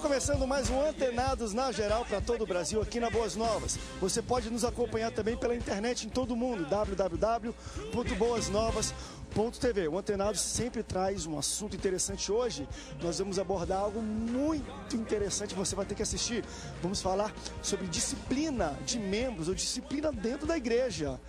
começando mais um Antenados na Geral para todo o Brasil aqui na Boas Novas. Você pode nos acompanhar também pela internet em todo o mundo, www.boasnovas.tv. O Antenados sempre traz um assunto interessante. Hoje nós vamos abordar algo muito interessante, você vai ter que assistir. Vamos falar sobre disciplina de membros ou disciplina dentro da igreja.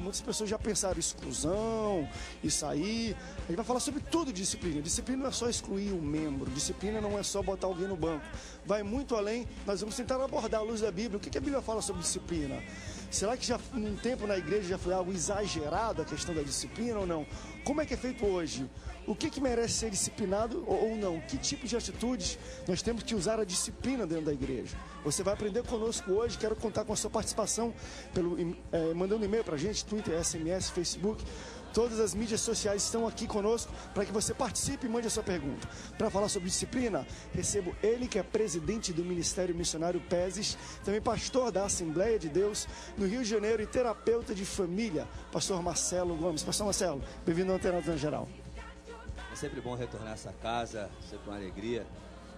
Muitas pessoas já pensaram exclusão, isso aí. A gente vai falar sobre tudo de disciplina. Disciplina não é só excluir um membro. Disciplina não é só botar alguém no banco. Vai muito além. Nós vamos tentar abordar à luz da Bíblia. O que a Bíblia fala sobre disciplina? Será que já num tempo na igreja já foi algo exagerado a questão da disciplina ou não? Como é que é feito hoje? O que merece ser disciplinado ou não? Que tipo de atitudes nós temos que usar a disciplina dentro da igreja? Você vai aprender conosco hoje. Quero contar com a sua participação mandando e-mail para a gente, Twitter, SMS, Facebook. Todas as mídias sociais estão aqui conosco para que você participe e mande a sua pergunta. Para falar sobre disciplina, recebo ele que é presidente do Ministério Missionário PESES, também pastor da Assembleia de Deus no Rio de Janeiro e terapeuta de família, pastor Marcelo Gomes. Pastor Marcelo, bem-vindo ao Antenados na Geral. É sempre bom retornar a essa casa, sempre uma alegria.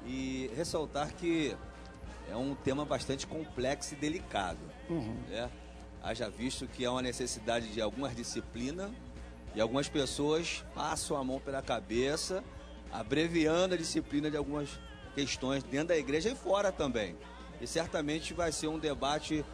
E ressaltar que é um tema bastante complexo e delicado. Né? Haja visto que há uma necessidade de algumas disciplinas e algumas pessoas passam a mão pela cabeça, abreviando a disciplina de algumas questões dentro da igreja e fora também. E certamente vai ser um debate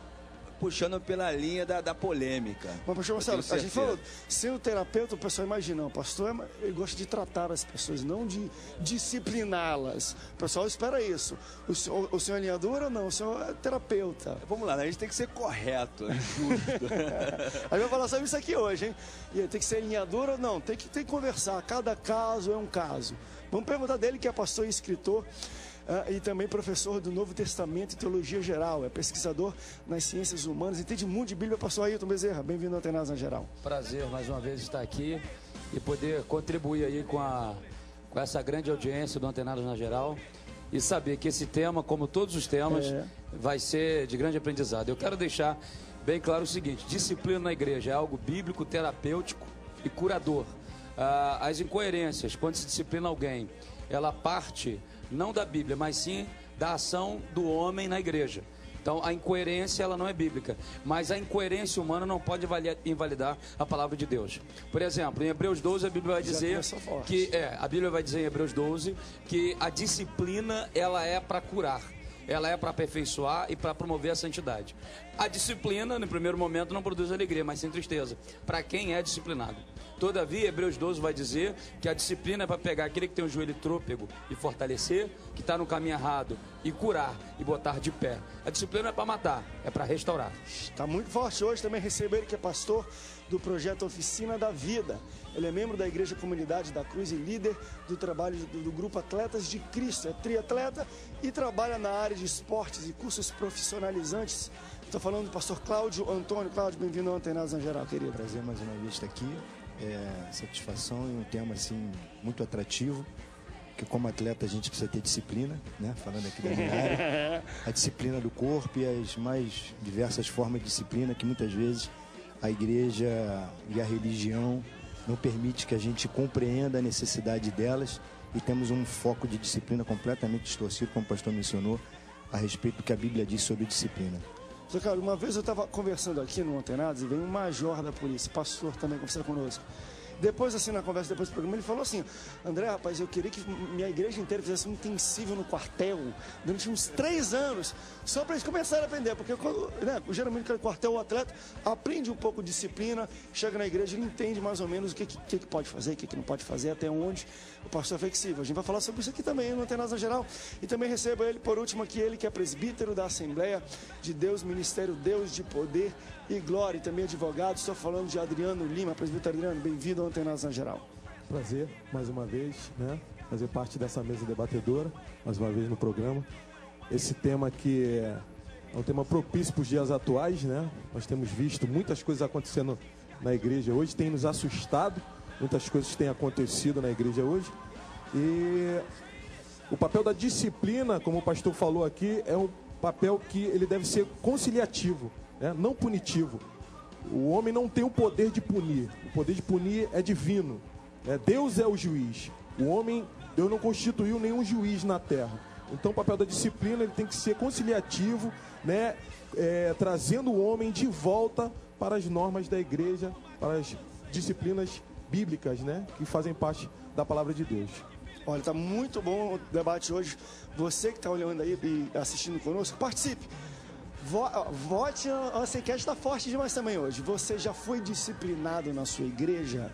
puxando pela linha da polêmica. Mas, pastor Marcelo, a gente falou, sendo terapeuta, o pessoal imagina, o pastor ele gosta de tratar as pessoas, não de discipliná-las. O pessoal espera isso. O senhor é alinhador ou não? O senhor é terapeuta. Vamos lá, a gente tem que ser correto, justo. A gente vai falar sobre isso aqui hoje, hein? E tem que ser alinhador ou não? Tem que conversar, cada caso é um caso. Vamos perguntar dele, que é pastor e escritor, e também professor do Novo Testamento e Teologia Geral, é pesquisador nas ciências humanas, entende muito de Bíblia. Pastor Ailton Bezerra, bem-vindo ao Antenados na Geral. Prazer mais uma vez estar aqui e poder contribuir aí com essa grande audiência do Antenados na Geral e saber que esse tema, como todos os temas, vai ser de grande aprendizado. Eu quero deixar bem claro o seguinte: disciplina na igreja é algo bíblico, terapêutico e curador. As incoerências, quando se disciplina alguém, ela parte não da Bíblia, mas sim da ação do homem na igreja. Então, a incoerência, ela não é bíblica, mas a incoerência humana não pode invalidar a palavra de Deus. Por exemplo, em Hebreus 12, a Bíblia vai dizer a Bíblia vai dizer em Hebreus 12 que a disciplina, ela é para curar. Ela é para aperfeiçoar e para promover a santidade. A disciplina, no primeiro momento, não produz alegria, mas sim tristeza, para quem é disciplinado. Todavia, Hebreus 12 vai dizer que a disciplina é para pegar aquele que tem um joelho trôpego e fortalecer, que está no caminho errado e curar e botar de pé. A disciplina é para matar, é para restaurar. Está muito forte hoje. Também recebo ele que é pastor do projeto Oficina da Vida. Ele é membro da Igreja Comunidade da Cruz e líder do trabalho do grupo Atletas de Cristo. É triatleta e trabalha na área de esportes e cursos profissionalizantes. Estou falando do pastor Cláudio Antônio. Cláudio, bem-vindo ao Antenados na Geral, querido. Prazer mais uma vez estar aqui. Satisfação e um tema assim muito atrativo, que como atleta a gente precisa ter disciplina, né? Falando aqui da minha área, a disciplina do corpo e as mais diversas formas de disciplina que muitas vezes a igreja e a religião não permite que a gente compreenda a necessidade delas, e temos um foco de disciplina completamente distorcido, como o pastor mencionou, a respeito do que a Bíblia diz sobre disciplina. Cara, uma vez eu estava conversando aqui no Antenados e veio um major da polícia, pastor também, conversar conosco. Depois, assim, na conversa depois do programa, ele falou assim: André, rapaz, eu queria que minha igreja inteira fizesse um intensivo no quartel durante uns 3 anos, só para eles começarem a aprender, porque geralmente o quartel, o atleta aprende um pouco de disciplina, chega na igreja, ele entende mais ou menos o que pode fazer, o que não pode fazer, até onde o pastor é flexível. A gente vai falar sobre isso aqui também no Antenados na Geral. E também recebo ele, por último, aqui, ele que é presbítero da Assembleia de Deus, Ministério Deus de Poder e Glória, e também advogado. Estou falando de Adriano Lima. Presbítero Adriano, bem-vindo ao Antenados na Geral. Prazer, mais uma vez, né? Fazer parte dessa mesa debatedora, mais uma vez no programa. Esse tema aqui é um tema propício para os dias atuais, né? Nós temos visto muitas coisas acontecendo na igreja hoje, tem nos assustado, muitas coisas têm acontecido na igreja hoje. E o papel da disciplina, como o pastor falou aqui, é um papel que ele deve ser conciliativo, né? Não punitivo. O homem não tem o poder de punir. O poder de punir é divino, né? Deus é o juiz. O homem, Deus não constituiu nenhum juiz na terra. Então o papel da disciplina ele tem que ser conciliativo, né? Trazendo o homem de volta para as normas da igreja, para as disciplinas bíblicas, né? Que fazem parte da palavra de Deus. Olha, está muito bom o debate hoje. Você que está olhando aí e assistindo conosco, participe. Vote, a enquete está forte demais também hoje. Você já foi disciplinado na sua igreja?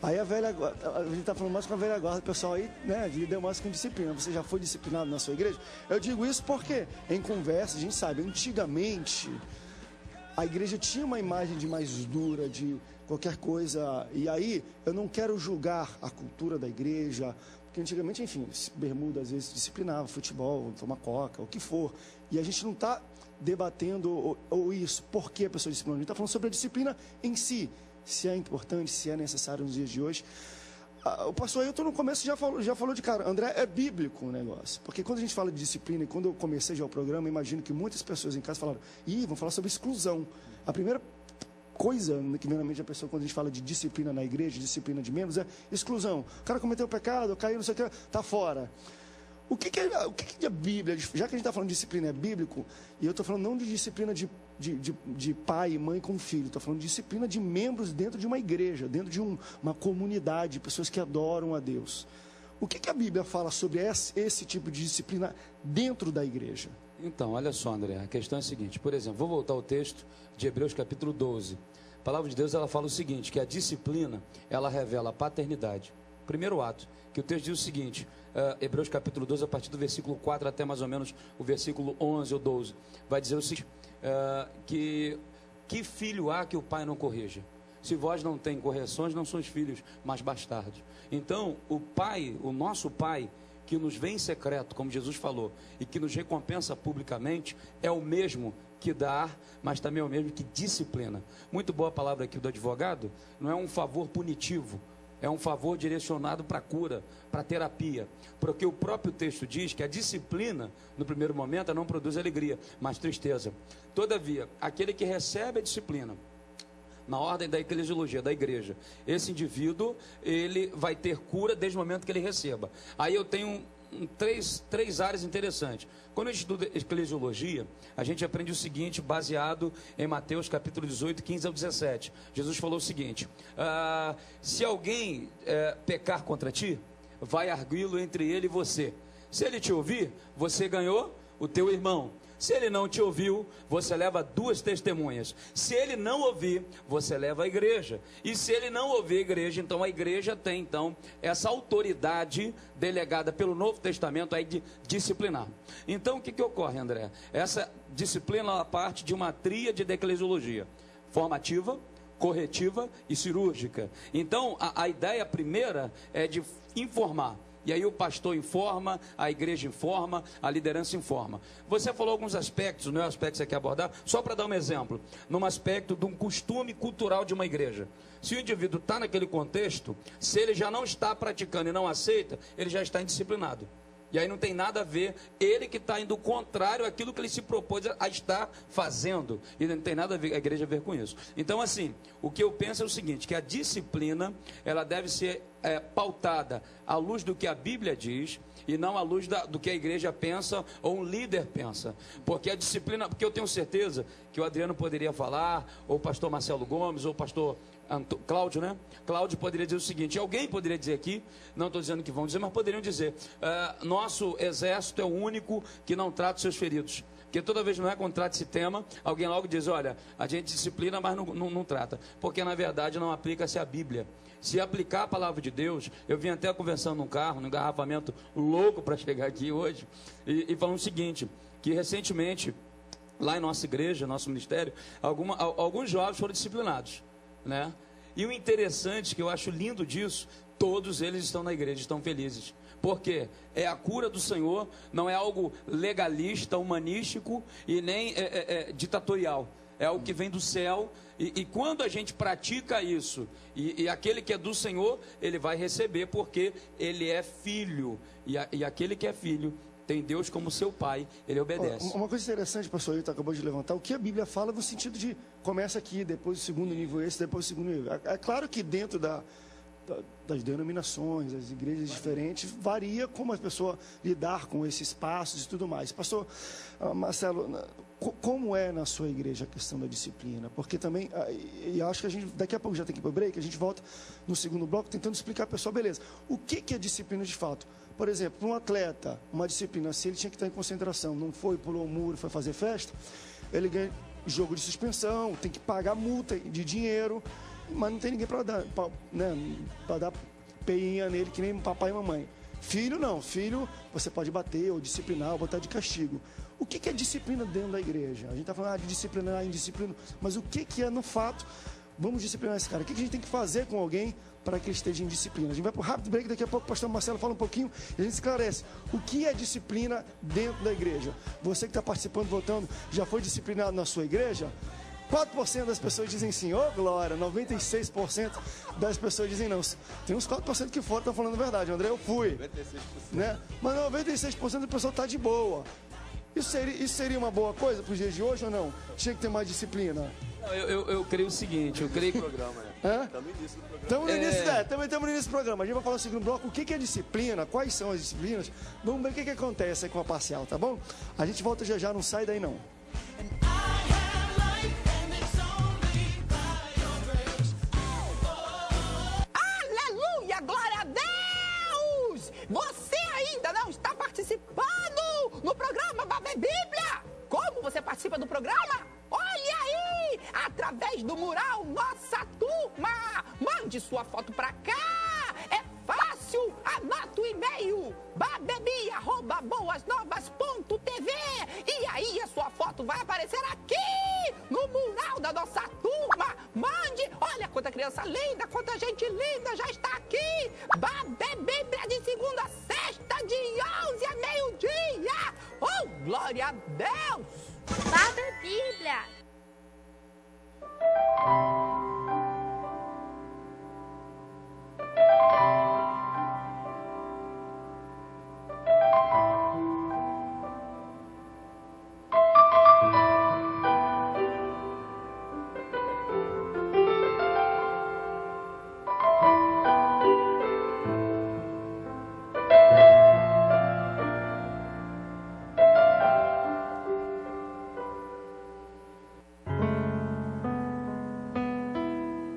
Aí a gente está falando mais com a velha guarda, o pessoal aí, né, lidou mais com disciplina. Você já foi disciplinado na sua igreja? Eu digo isso porque, em conversa, a gente sabe, antigamente, a igreja tinha uma imagem de mais dura, de qualquer coisa. E aí, eu não quero julgar a cultura da igreja, porque antigamente, enfim, bermuda às vezes disciplinava, futebol, tomar coca, o que for. E a gente não está debatendo ou isso, por que a pessoa disciplina. A gente está falando sobre a disciplina em si, se é importante, se é necessário nos dias de hoje. O pastor Ailton no começo já falou de cara, André, é bíblico o negócio. Porque quando a gente fala de disciplina, e quando eu comecei já o programa, imagino que muitas pessoas em casa falaram, vão falar sobre exclusão. A primeira coisa que vem na mente da pessoa quando a gente fala de disciplina na igreja, disciplina de membros, é exclusão. O cara cometeu pecado, caiu, não sei o que, está fora. O que é a Bíblia? Já que a gente está falando de disciplina é bíblico, e eu estou falando não de disciplina de pai e mãe com filho, estou falando de disciplina de membros dentro de uma igreja, dentro de uma comunidade, pessoas que adoram a Deus. O que a Bíblia fala sobre esse tipo de disciplina dentro da igreja? Então, olha só, André, a questão é a seguinte, por exemplo, vou voltar ao texto de Hebreus capítulo 12. A palavra de Deus, ela fala o seguinte, que a disciplina, ela revela a paternidade. Primeiro ato, que o texto diz o seguinte, Hebreus capítulo 12, a partir do versículo 4 até mais ou menos o versículo 11 ou 12, vai dizer o seguinte, que filho há que o pai não corrija? Se vós não tem correções, não sois filhos, mas bastardos. Então, o pai, o nosso pai, que nos vê em secreto, como Jesus falou, e que nos recompensa publicamente, é o mesmo que dá, mas também é o mesmo que disciplina. Muito boa a palavra aqui do advogado, não é um favor punitivo, é um favor direcionado para a cura, para a terapia. Porque o próprio texto diz que a disciplina, no primeiro momento, não produz alegria, mas tristeza. Todavia, aquele que recebe a disciplina, na ordem da eclesiologia, da igreja, esse indivíduo, ele vai ter cura desde o momento que ele receba. Aí eu tenho três áreas interessantes. Quando a gente estuda eclesiologia, a gente aprende o seguinte, baseado em Mateus capítulo 18, 15 ao 17. Jesus falou o seguinte, se alguém pecar contra ti, vai arguí-lo entre ele e você. Se ele te ouvir, você ganhou o teu irmão. Se ele não te ouviu, você leva 2 testemunhas. Se ele não ouvir, você leva a igreja. E se ele não ouvir a igreja, então a igreja tem então essa autoridade delegada pelo Novo Testamento aí de disciplinar. Então o que ocorre, André? Essa disciplina ela parte de uma tríade de eclesiologia: formativa, corretiva e cirúrgica. Então a ideia primeira é de informar. E aí o pastor informa, a igreja informa, a liderança informa. Você falou alguns aspectos, não é o aspecto que você quer abordar? Só para dar um exemplo, num aspecto de um costume cultural de uma igreja. Se o indivíduo está naquele contexto, se ele já não está praticando e não aceita, ele já está indisciplinado. E aí não tem nada a ver, ele que está indo contrário àquilo que ele se propôs a estar fazendo. E não tem nada a ver, a igreja a ver com isso. Então assim, o que eu penso é o seguinte, que a disciplina, ela deve ser pautada à luz do que a Bíblia diz, e não à luz do que a igreja pensa ou um líder pensa. Porque a disciplina, porque eu tenho certeza que o Adriano poderia falar, ou o pastor Marcelo Gomes, ou o pastor Cláudio, né? Cláudio poderia dizer o seguinte, alguém poderia dizer aqui, não estou dizendo que vão dizer, mas poderiam dizer, nosso exército é o único que não trata os seus feridos. Porque toda vez que não é quando trata esse tema, alguém logo diz, olha, a gente disciplina, mas não trata. Porque na verdade não aplica-se a Bíblia. Se aplicar a palavra de Deus, eu vim até conversando num carro, num engarrafamento louco para chegar aqui hoje, e falando o seguinte, que recentemente, lá em nossa igreja, nosso ministério, alguns jovens foram disciplinados, né? E o interessante, que eu acho lindo disso, todos eles estão na igreja, estão felizes. Porque é a cura do Senhor, não é algo legalista, humanístico e nem ditatorial. É algo que vem do céu, e quando a gente pratica isso, e aquele que é do Senhor, ele vai receber, porque ele é filho, e aquele que é filho, tem Deus como seu pai, ele obedece. Uma coisa interessante, pastor Ailton acabou de levantar, o que a Bíblia fala no sentido de, começa aqui, depois o segundo nível esse, depois o segundo nível. É claro que dentro das denominações, das igrejas diferentes, varia como a pessoa lidar com esses espaços e tudo mais. Pastor Marcelo, como é na sua igreja a questão da disciplina? Porque também, e acho que a gente, daqui a pouco já tem que ir para o break, a gente volta no segundo bloco tentando explicar para a pessoa, beleza, o que é disciplina de fato? Por exemplo, para um atleta, uma disciplina, se ele tinha que estar em concentração, não foi, pulou o muro, foi fazer festa, ele ganha jogo de suspensão, tem que pagar multa de dinheiro, mas não tem ninguém para dar, para dar peinha nele, que nem papai e mamãe. Filho não, filho você pode bater ou disciplinar ou botar de castigo. O que é disciplina dentro da igreja? A gente está falando de disciplinar, indisciplina, mas o que é no fato, vamos disciplinar esse cara? O que a gente tem que fazer com alguém para que ele esteja em disciplina? A gente vai para um rápido break, daqui a pouco o pastor Marcelo fala um pouquinho e a gente esclarece o que é disciplina dentro da igreja. Você que está participando, votando, já foi disciplinado na sua igreja? 4% das pessoas dizem sim, ô glória, 96% das pessoas dizem não. Tem uns 4% que fora estão falando a verdade, André, eu fui. 96%. Né? Mas 96% da pessoa está de boa. Isso seria uma boa coisa para os dias de hoje ou não? Tinha que ter mais disciplina? Eu creio o seguinte, eu creio que... programa, né? Estamos no início do programa. Estamos no início do programa. A gente vai falar no segundo bloco o que é disciplina, quais são as disciplinas. Vamos ver o que acontece aí com a parcial, tá bom? A gente volta já, não sai daí não. Aleluia, glória a Deus! Você ainda não está participando no programa Babé Bíblia? Como você participa do programa? Olha aí! Através do mural Nossa Turma! Mande sua foto pra cá! É fácil! Anota o e-mail babebi@boasnovas.tv e aí a sua foto vai aparecer aqui no mural da Nossa Turma! Mande! Olha quanta criança linda, quanta gente linda já está aqui! Babé Bíblia de segunda a sexta, de 11 a meio-dia! Oh, glória a Deus! Babé Bíblia!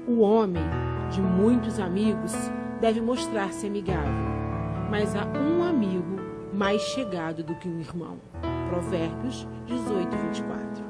O homem de muitos amigos deve mostrar-se amigável, mas há um amigo mais chegado do que um irmão. Provérbios 18, 24.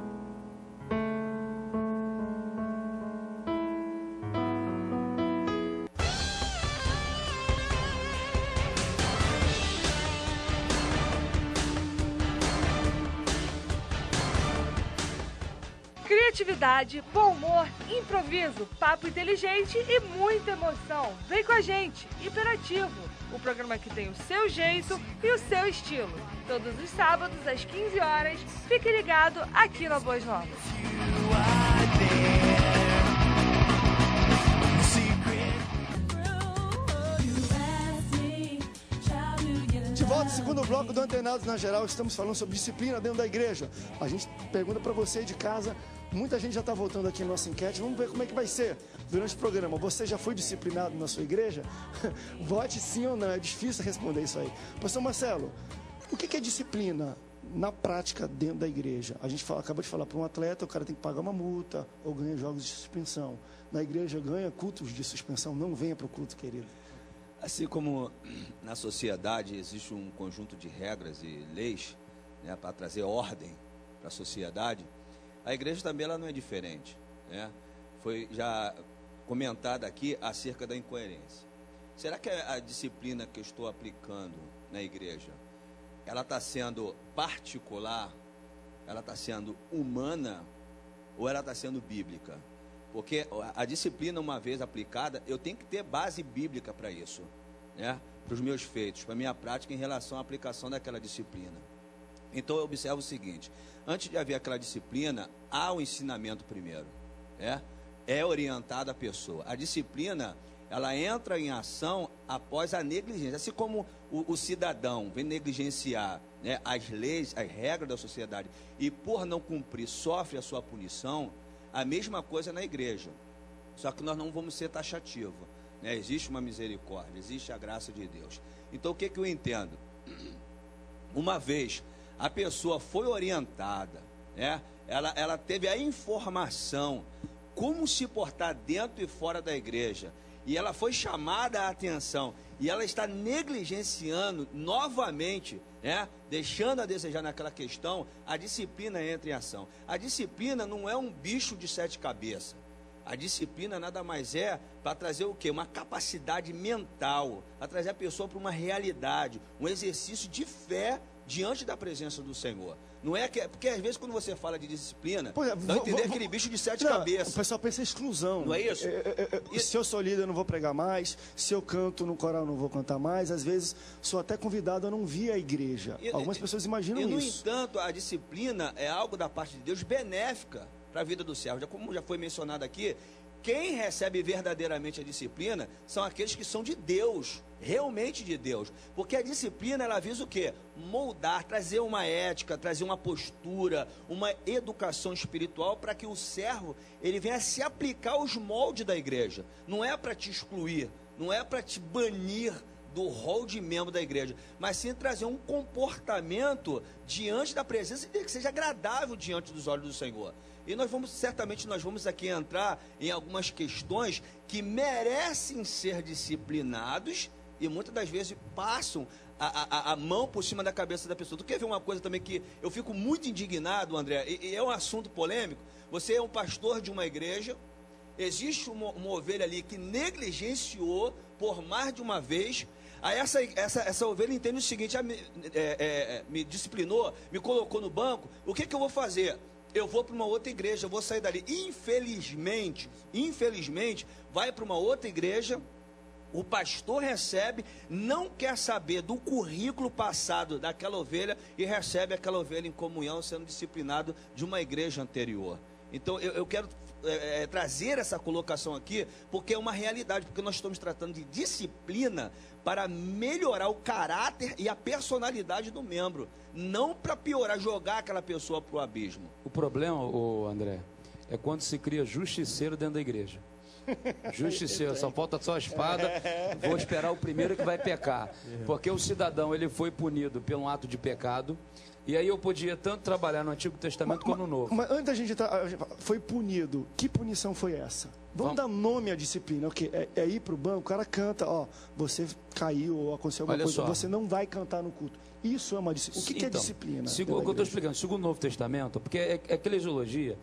Criatividade, bom humor, improviso, papo inteligente e muita emoção. Vem com a gente, Hiperativo, o programa que tem o seu jeito e o seu estilo. Todos os sábados às 15 horas, fique ligado aqui na Boas Novas. De volta, segundo bloco do Antenados na Geral, estamos falando sobre disciplina dentro da igreja. A gente pergunta para você aí de casa, muita gente já está voltando aqui na nossa enquete, vamos ver como é que vai ser durante o programa. Você já foi disciplinado na sua igreja? Vote sim ou não, é difícil responder isso aí. Pastor Marcelo, o que é disciplina na prática dentro da igreja? A gente acabou de falar, para um atleta o cara tem que pagar uma multa ou ganha jogos de suspensão. Na igreja ganha cultos de suspensão, não venha para o culto, querido. Assim como na sociedade existe um conjunto de regras e leis, né, para trazer ordem para a sociedade, a igreja também ela não é diferente, né? Foi já comentada aqui acerca da incoerência. Será que a disciplina que eu estou aplicando na igreja, ela está sendo particular, ela está sendo humana ou ela está sendo bíblica? Porque a disciplina, uma vez aplicada, eu tenho que ter base bíblica para isso, né? Para os meus feitos, para a minha prática em relação à aplicação daquela disciplina. Então eu observo o seguinte: antes de haver aquela disciplina, há o ensinamento primeiro, né? É orientada a pessoa. A disciplina, ela entra em ação após a negligência. Assim como o cidadão vem negligenciar, né, as leis, as regras da sociedade, e por não cumprir sofre a sua punição, a mesma coisa na igreja. Só que nós não vamos ser taxativos. né? Existe uma misericórdia, existe a graça de Deus. Então o que eu entendo? Uma vez a pessoa foi orientada, né? Ela teve a informação como se portar dentro e fora da igreja, e ela foi chamada a atenção, e ela está negligenciando novamente, né? Deixando a desejar naquela questão, a disciplina entra em ação. A disciplina não é um bicho de 7 cabeças. A disciplina nada mais é para trazer o quê? Uma capacidade mental, para trazer a pessoa para uma realidade, um exercício de fé diante da presença do Senhor. Não é que, porque às vezes quando você fala de disciplina, não entender aquele bicho de 7 cabeças. O pessoal pensa em exclusão. Não é isso? Se eu sou líder, eu não vou pregar mais. Se eu canto no coral, eu não vou cantar mais. Às vezes, sou até convidado a não vir à igreja. Algumas pessoas imaginam isso. E, no entanto, a disciplina é algo da parte de Deus benéfica para a vida do servo. Como já foi mencionado aqui, quem recebe verdadeiramente a disciplina são aqueles que são de Deus, realmente de Deus. Porque a disciplina, ela visa o quê? Moldar, trazer uma ética, trazer uma postura, uma educação espiritual para que o servo, ele venha se aplicar aos moldes da igreja. Não é para te excluir, não é para te banir do rol de membro da igreja, mas sim trazer um comportamento diante da presença de Deus, que seja agradável diante dos olhos do Senhor. E certamente nós vamos aqui entrar em algumas questões que merecem ser disciplinados e muitas das vezes passam a mão por cima da cabeça da pessoa. Tu quer ver uma coisa também que eu fico muito indignado, André, e é um assunto polêmico? Você é um pastor de uma igreja, existe uma ovelha ali que negligenciou por mais de uma vez. Aí essa ovelha entende o seguinte: me disciplinou, me colocou no banco, o que eu vou fazer? Eu vou para uma outra igreja, eu vou sair dali. Infelizmente, vai para uma outra igreja, o pastor recebe, não quer saber do currículo passado daquela ovelha e recebe aquela ovelha em comunhão, sendo disciplinado de uma igreja anterior. Então eu quero trazer essa colocação aqui, porque é uma realidade, porque nós estamos tratando de disciplina para melhorar o caráter e a personalidade do membro, não para piorar, jogar aquela pessoa para o abismo. O problema, André, é quando se cria justiceiro dentro da igreja. Justiceiro, só falta só a espada, vou esperar o primeiro que vai pecar. Porque o cidadão, ele foi punido pelo ato de pecado. E aí eu podia tanto trabalhar no Antigo Testamento como no Novo. Mas antes da gente foi punido, que punição foi essa? Vamos dar nome à disciplina. Okay, é ir para o banco, o cara canta, você caiu ou aconteceu alguma coisa, você não vai cantar no culto. Isso é uma disciplina. O que é disciplina? O que eu estou explicando, segundo o Novo Testamento, porque a eclesiologia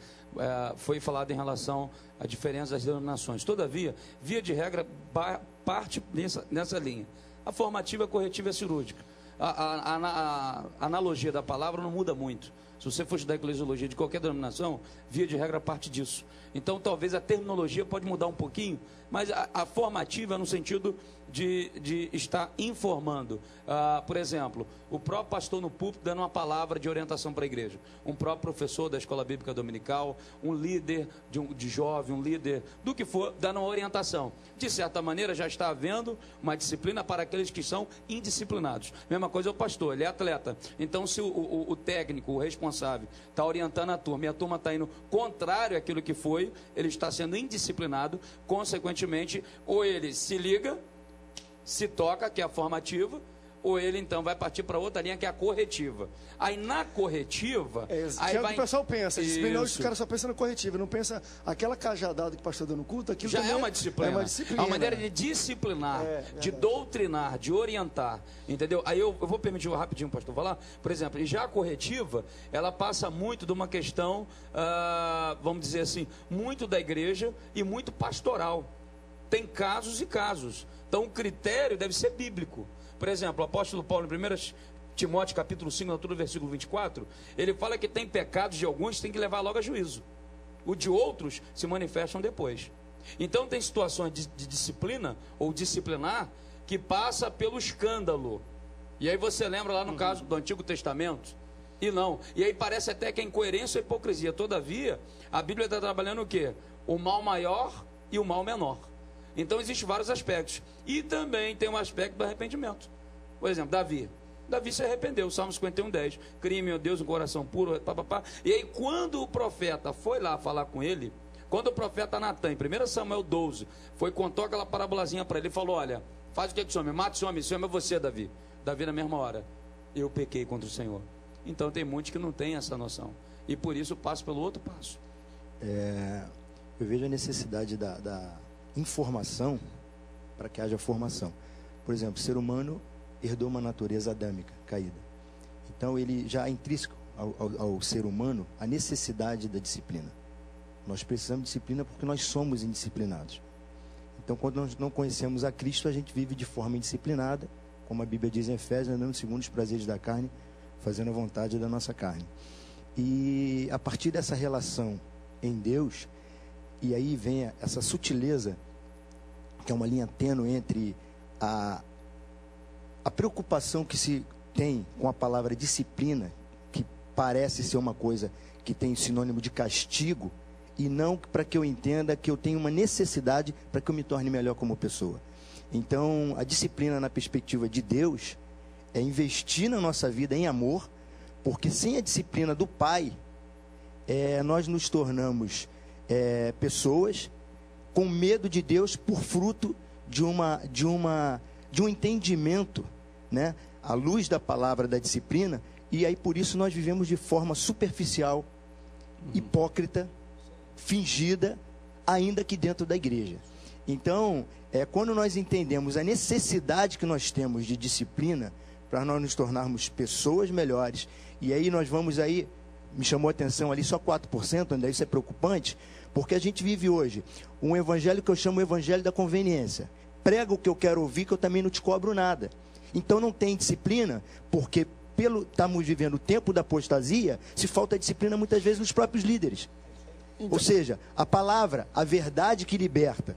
foi falado em relação à diferença das denominações. Todavia, via de regra, parte nessa linha. A formativa, a corretiva e a cirúrgica. A analogia da palavra não muda muito. Se você for estudar eclesiologia de qualquer denominação, via de regra parte disso. Então, talvez a terminologia pode mudar um pouquinho, mas a formativa é no sentido de estar informando. Por exemplo, o próprio pastor no púlpito dando uma palavra de orientação para a igreja. Um próprio professor da escola bíblica dominical, um líder de jovem, um líder do que for, dando uma orientação. De certa maneira, já está havendo uma disciplina para aqueles que são indisciplinados. Mesma coisa é o pastor, ele é atleta. Então, se o técnico, o responsável, está orientando a turma e a turma está indo contrário àquilo que foi, ele está sendo indisciplinado, consequentemente, ou ele se liga, se toca, que é a formativa, ou ele então vai partir para outra linha, que é a corretiva. Aí na corretiva... aí o pessoal pensa, disciplina, os caras só pensam na corretiva, não pensa aquela cajadada que o pastor deu no culto, aquilo já é uma disciplina. É uma maneira de disciplinar, de doutrinar, de orientar, entendeu? Aí eu vou permitir rapidinho, pastor, falar. Por exemplo, e já a corretiva, ela passa muito de uma questão, vamos dizer assim, muito da igreja e muito pastoral. Tem casos e casos. Então o critério deve ser bíblico. Por exemplo, o apóstolo Paulo, em 1 Timóteo capítulo 5, na altura do versículo 24, ele fala que tem pecados de alguns que tem que levar logo a juízo. O de outros se manifestam depois. Então tem situações de disciplina ou disciplinar que passa pelo escândalo. E aí você lembra lá no caso do Antigo Testamento? E aí parece até que é incoerência ou hipocrisia. Todavia, a Bíblia está trabalhando o quê? O mal maior e o mal menor. Então existem vários aspectos. E também tem um aspecto do arrependimento. Por exemplo, Davi se arrependeu, Salmo 51:10. Crie, meu Deus, um coração puro, papapá. E aí quando o profeta foi lá falar com ele, Quando o profeta Natan, em 1 Samuel 12, contou aquela parábolazinha para ele, ele falou, olha, faz o que esse homem? Mata esse homem é você, Davi. Davi na mesma hora, eu pequei contra o Senhor. Então tem muitos que não têm essa noção. E por isso passo pelo outro passo. Eu vejo a necessidade da informação para que haja formação. Por exemplo, o ser humano herdou uma natureza adâmica, caída. Então ele já é intrínseco ao ser humano a necessidade da disciplina. Nós precisamos de disciplina porque nós somos indisciplinados. Então, quando nós não conhecemos a Cristo, a gente vive de forma indisciplinada, como a Bíblia diz em Efésios, andando segundo os prazeres da carne, fazendo a vontade da nossa carne. E a partir dessa relação em Deus, e aí vem essa sutileza, que é uma linha tênue entre a preocupação que se tem com a palavra disciplina, que parece ser uma coisa que tem sinônimo de castigo, e não para que eu entenda que eu tenho uma necessidade para que eu me torne melhor como pessoa. Então, a disciplina na perspectiva de Deus é investir na nossa vida em amor, porque sem a disciplina do Pai, nós nos tornamos pessoas com medo de Deus por fruto de um entendimento, né, à luz da palavra da disciplina, e aí por isso nós vivemos de forma superficial, hipócrita, fingida, ainda que dentro da igreja. Então, quando nós entendemos a necessidade que nós temos de disciplina, para nós nos tornarmos pessoas melhores, e aí nós vamos aí, me chamou a atenção ali só 4%, André, isso é preocupante, porque a gente vive hoje um evangelho que eu chamo o evangelho da conveniência. Prega o que eu quero ouvir, que eu também não te cobro nada. Então não tem disciplina, porque estamos vivendo o tempo da apostasia, se falta disciplina muitas vezes nos próprios líderes. Ou seja, a palavra, a verdade que liberta,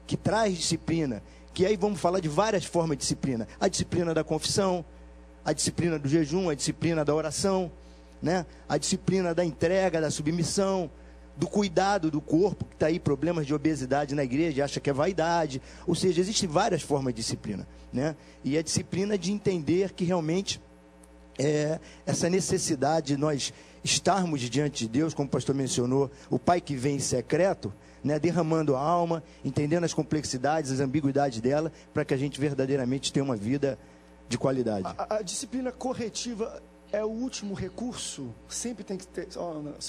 que traz disciplina, que aí vamos falar de várias formas de disciplina. A disciplina da confissão, a disciplina do jejum, a disciplina da oração, né? A disciplina da entrega, da submissão, do cuidado do corpo, que está aí problemas de obesidade na igreja, acha que é vaidade. Ou seja, existem várias formas de disciplina, né? E a disciplina de entender que realmente essa necessidade de nós estarmos diante de Deus, como o pastor mencionou, o Pai que vem em secreto, né, derramando a alma, entendendo as complexidades, as ambiguidades dela, para que a gente verdadeiramente tenha uma vida de qualidade. A disciplina corretiva é o último recurso? Sempre tem que ter, se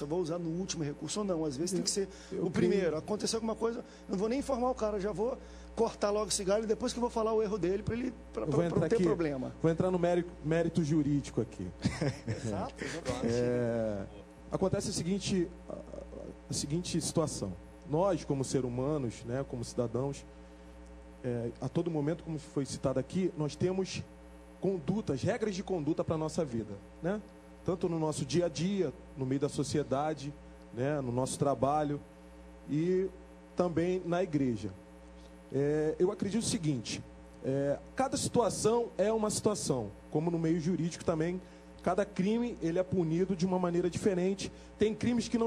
eu vou usar no último recurso ou não, às vezes tem que ser o primeiro. Aconteceu alguma coisa, não vou nem informar o cara, já vou cortar logo esse galho e depois que eu vou falar o erro dele para não ter problema. Vou entrar no mérito jurídico aqui. Exato, acontece a seguinte situação. Nós, como seres humanos, né, como cidadãos, a todo momento, como foi citado aqui, nós temos condutas, regras de conduta para a nossa vida, né? Tanto no nosso dia a dia, no meio da sociedade, né, no nosso trabalho e também na igreja. Eu acredito o seguinte, cada situação é uma situação, como no meio jurídico também, cada crime ele é punido de uma maneira diferente. Tem crimes que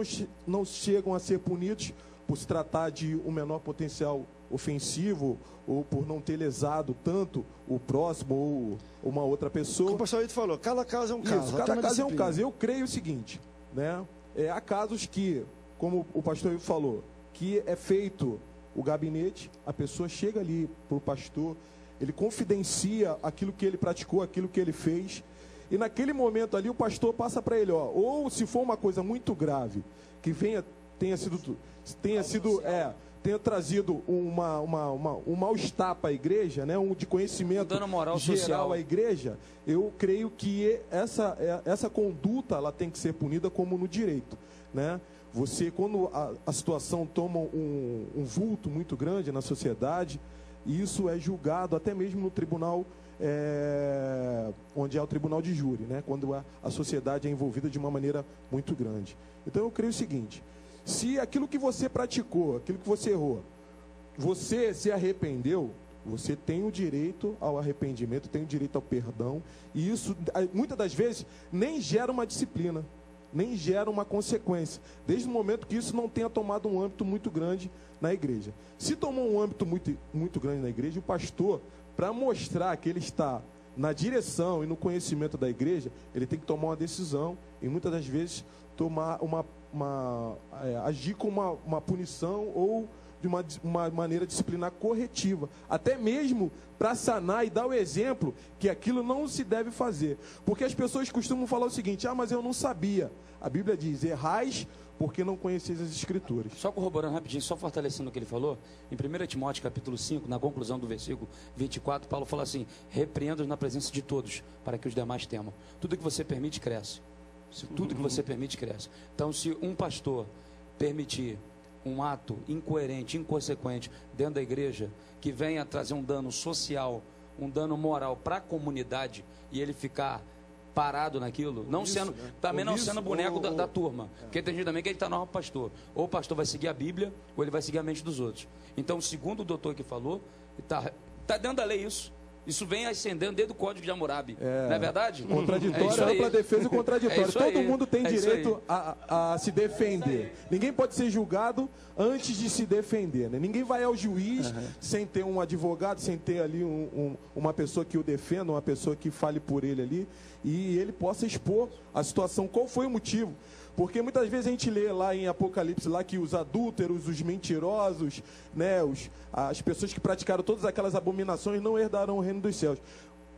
não chegam a ser punidos por se tratar de um menor potencial ofensivo ou por não ter lesado tanto o próximo ou uma outra pessoa. Como o pastor Ito falou, cada caso é um caso. Isso, cada caso é um caso. Eu creio o seguinte, né? Há casos que, como o pastor Ito falou, que é feito o gabinete, a pessoa chega ali para o pastor, ele confidencia aquilo que ele praticou, aquilo que ele fez, e naquele momento ali o pastor passa para ele, ou se for uma coisa muito grave, que tenha trazido um mal-estar para a igreja, né, de conhecimento moral geral social à igreja, eu creio que essa conduta ela tem que ser punida como no direito, né? Você, quando a situação toma um vulto muito grande na sociedade, isso é julgado até mesmo no tribunal, onde é o tribunal de júri, né? Quando a sociedade é envolvida de uma maneira muito grande. Então eu creio o seguinte, se aquilo que você praticou, aquilo que você errou, você se arrependeu, você tem o direito ao arrependimento, tem o direito ao perdão, e isso, muitas das vezes, nem gera uma disciplina, nem gera uma consequência, desde o momento que isso não tenha tomado um âmbito muito grande na igreja. Se tomou um âmbito muito, muito grande na igreja, o pastor, para mostrar que ele está na direção e no conhecimento da igreja, ele tem que tomar uma decisão e muitas das vezes tomar agir com uma punição ou de uma maneira disciplinar corretiva, até mesmo para sanar e dar o exemplo que aquilo não se deve fazer. Porque as pessoas costumam falar o seguinte: mas eu não sabia. A Bíblia diz: errais porque não conheceis as Escrituras. Só corroborando rapidinho, só fortalecendo o que ele falou, em 1 Timóteo capítulo 5, na conclusão do versículo 24, Paulo fala assim: repreenda-os na presença de todos, para que os demais temam. Tudo que você permite, cresce. Tudo que você permite, cresce. Então, se um pastor permitir um ato incoerente, inconsequente dentro da igreja, que venha trazer um dano social, um dano moral para a comunidade, e ele ficar parado naquilo, não sendo, né? Também não sendo boneco da turma, porque tem gente também que ele está no pastor, ou o pastor vai seguir a Bíblia, ou ele vai seguir a mente dos outros. Então, segundo o doutor que falou, está dentro da lei isso vem ascendendo desde o Código de Hammurabi, não é verdade? Contraditório, ampla defesa e contraditório. Todo mundo tem direito a se defender. Ninguém pode ser julgado antes de se defender, né? Ninguém vai ao juiz sem ter um advogado, sem ter ali uma pessoa que o defenda, uma pessoa que fale por ele ali, e ele possa expor a situação, qual foi o motivo. Porque muitas vezes a gente lê lá em Apocalipse lá que os adúlteros, os mentirosos, né, as pessoas que praticaram todas aquelas abominações não herdarão o reino dos céus.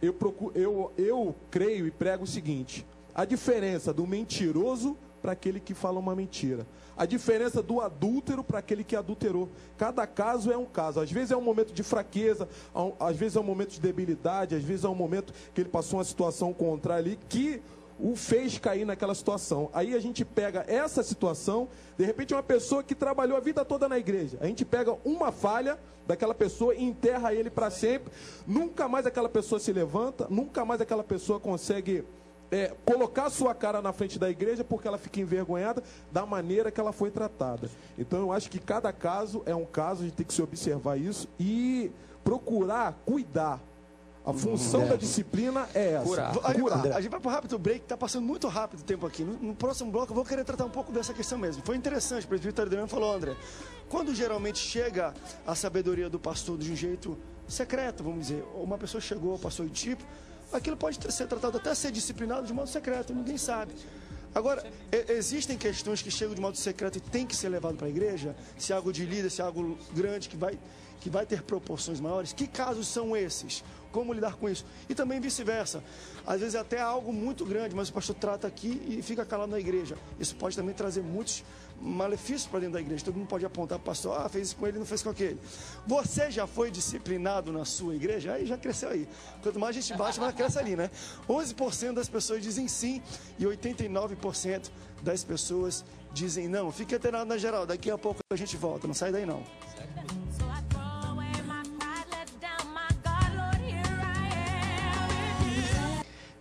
Eu creio e prego o seguinte: a diferença do mentiroso para aquele que fala uma mentira, a diferença do adúltero para aquele que adulterou. Cada caso é um caso. Às vezes é um momento de fraqueza, às vezes é um momento de debilidade, às vezes é um momento que ele passou uma situação contrária ali que o fez cair naquela situação. Aí a gente pega essa situação, de repente uma pessoa que trabalhou a vida toda na igreja, a gente pega uma falha daquela pessoa e enterra ele para sempre, nunca mais aquela pessoa se levanta, nunca mais aquela pessoa consegue colocar a sua cara na frente da igreja, porque ela fica envergonhada da maneira que ela foi tratada. Então eu acho que cada caso é um caso, a gente tem que se observar isso e procurar cuidar. A função da disciplina é essa. Curar. A gente vai para o rápido break, está passando muito rápido o tempo aqui. No próximo bloco eu vou querer tratar um pouco dessa questão mesmo. Foi interessante, o presbítero Adriano falou: André, quando geralmente chega a sabedoria do pastor de um jeito secreto, vamos dizer, uma pessoa chegou, passou de tipo, aquilo pode ser tratado até ser disciplinado de modo secreto, ninguém sabe. Agora, existem questões que chegam de modo secreto e tem que ser levado para a igreja, se é algo de líder, se é algo grande que vai ter proporções maiores. Que casos são esses? Como lidar com isso? E também vice-versa. Às vezes é até algo muito grande, mas o pastor trata aqui e fica calado na igreja. Isso pode também trazer muitos malefícios para dentro da igreja. Todo mundo pode apontar para o pastor: fez isso com ele, não fez com aquele. Você já foi disciplinado na sua igreja? Aí já cresceu aí. Quanto mais a gente baixa, mais cresce ali, né? 11% das pessoas dizem sim e 89% das pessoas dizem não. Fique antenado na geral, daqui a pouco a gente volta. Não sai daí não.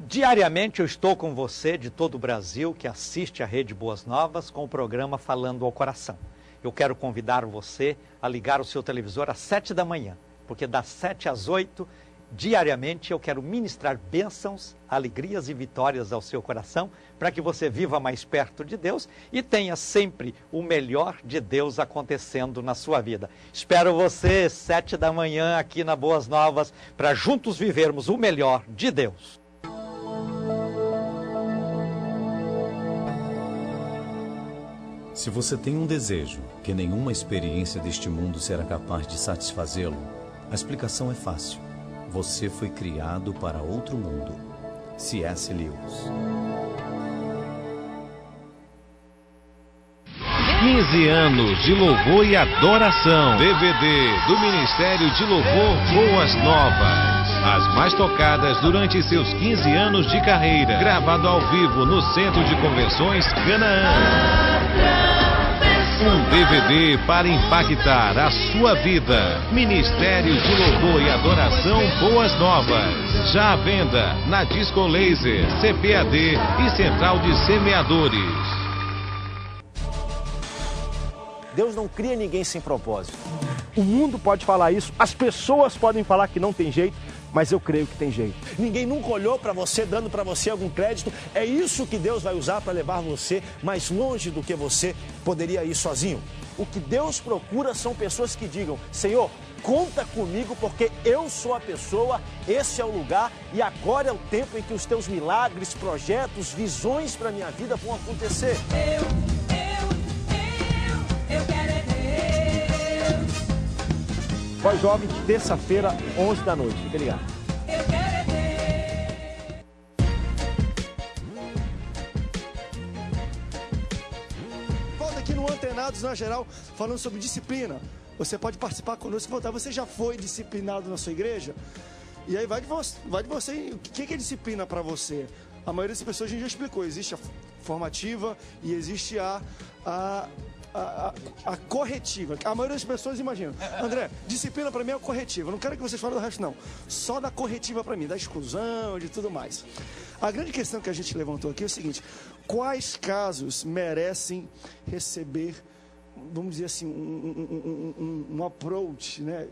Diariamente eu estou com você de todo o Brasil que assiste à Rede Boas Novas com o programa Falando ao Coração. Eu quero convidar você a ligar o seu televisor às 7 da manhã, porque das 7 às 8, diariamente eu quero ministrar bênçãos, alegrias e vitórias ao seu coração, para que você viva mais perto de Deus e tenha sempre o melhor de Deus acontecendo na sua vida. Espero você 7 da manhã aqui na Boas Novas, para juntos vivermos o melhor de Deus. Se você tem um desejo que nenhuma experiência deste mundo será capaz de satisfazê-lo, a explicação é fácil. Você foi criado para outro mundo. C.S. Lewis. 15 anos de louvor e adoração. DVD do Ministério de Louvor Boas Novas. As mais tocadas durante seus 15 anos de carreira. Gravado ao vivo no Centro de Convenções Canaã. Um DVD para impactar a sua vida. Ministério de Louvor e Adoração Boas Novas. Já à venda na Disco Laser, CPAD e Central de Semeadores. Deus não cria ninguém sem propósito. O mundo pode falar isso, as pessoas podem falar que não tem jeito, mas eu creio que tem jeito. Ninguém nunca olhou para você, dando para você algum crédito. É isso que Deus vai usar para levar você mais longe do que você poderia ir sozinho. O que Deus procura são pessoas que digam: Senhor, conta comigo, porque eu sou a pessoa, esse é o lugar e agora é o tempo em que os teus milagres, projetos, visões para minha vida vão acontecer. Eu quero é Deus. Voz Jovem, terça-feira, 11 da noite. Fica ligado. Antenados na geral, falando sobre disciplina. Você pode participar conosco e voltar. Você já foi disciplinado na sua igreja? E aí vai de você. O que é disciplina para você? A maioria das pessoas a gente já explicou. Existe a formativa e existe a corretiva. A maioria das pessoas imagina. André, disciplina para mim é a corretiva. Eu não quero que vocês falem do resto, não. Só da corretiva para mim, da exclusão, de tudo mais. A grande questão que a gente levantou aqui é o seguinte: quais casos merecem receber, vamos dizer assim, um approach, né?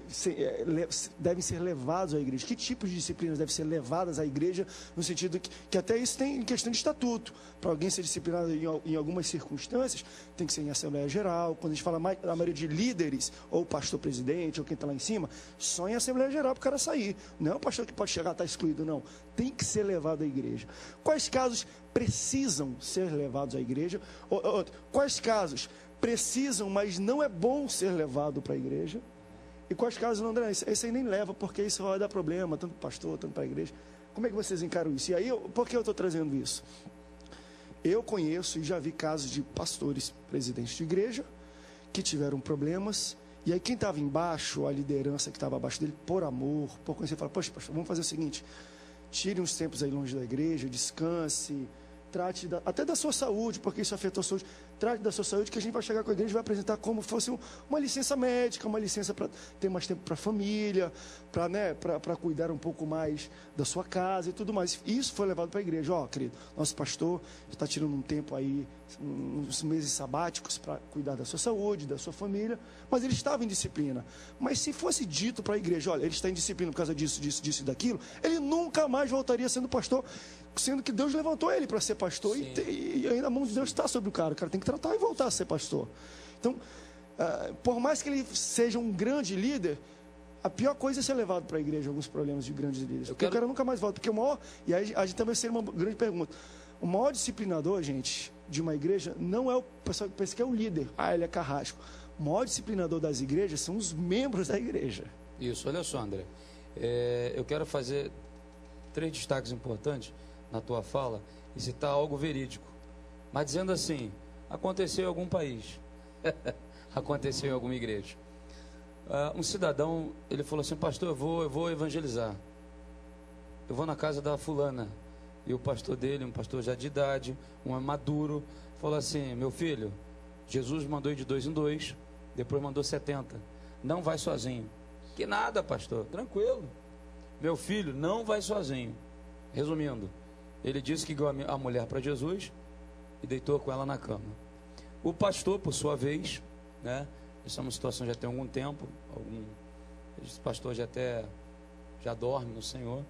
Devem ser levados à igreja? Que tipos de disciplinas devem ser levadas à igreja, no sentido que até isso tem questão de estatuto. Para alguém ser disciplinado em algumas circunstâncias, tem que ser em Assembleia Geral. Quando a gente fala na maioria de líderes, ou pastor-presidente, ou quem está lá em cima, só em Assembleia Geral para o cara sair. Não é o pastor que pode chegar a estar excluído, não. Tem que ser levado à igreja. Quais casos precisam ser levados à igreja? Quais casos precisam, mas não é bom ser levado para a igreja? E quais casos, não, André, esse aí nem leva, porque isso vai dar problema, tanto para o pastor, tanto para a igreja. Como é que vocês encaram isso? E aí, por que eu estou trazendo isso? Eu conheço e já vi casos de pastores, presidentes de igreja, que tiveram problemas, e aí quem estava embaixo, a liderança que estava abaixo dele, por amor, por conhecer, fala: poxa, pastor, vamos fazer o seguinte, tire uns tempos aí longe da igreja, descanse, trate até da sua saúde, porque isso afetou a saúde. Trate da sua saúde, que a gente vai chegar com a igreja e vai apresentar como fosse uma licença médica, uma licença para ter mais tempo para a família, para cuidar um pouco mais da sua casa e tudo mais. Isso foi levado para a igreja. Ó, querido, nosso pastor está tirando um tempo aí, uns meses sabáticos para cuidar da sua saúde, da sua família, mas ele estava em disciplina. Mas se fosse dito para a igreja: olha, ele está em disciplina por causa disso, disso e daquilo, ele nunca mais voltaria sendo pastor, sendo que Deus levantou ele para ser pastor, e ainda a mão de Deus está sobre o cara tem que tratar e voltar a ser pastor. Então, por mais que ele seja um grande líder, a pior coisa é ser levado para a igreja, alguns problemas de grandes líderes, porque o cara nunca mais volta, porque o maior, e aí a gente também seria uma grande pergunta, o maior disciplinador, gente, de uma igreja, não é o pessoal que pensa que é o líder, ele é carrasco. O maior disciplinador das igrejas são os membros da igreja. Isso, olha só, André, eu quero fazer 3 destaques importantes na tua fala e citar algo verídico, mas dizendo assim: aconteceu em algum país, aconteceu em alguma igreja. Um cidadão, ele falou assim: pastor, eu vou evangelizar, eu vou na casa da fulana. E o pastor dele, um pastor já de idade, um maduro, falou assim: meu filho, Jesus mandou ir de 2 em 2, depois mandou 70, não vai sozinho. Que nada, pastor, tranquilo, meu filho não vai sozinho. Resumindo, ele disse que guiou a mulher para Jesus e deitou com ela na cama. O pastor, por sua vez, né, essa é uma situação já tem algum tempo, esse pastor já dorme no Senhor,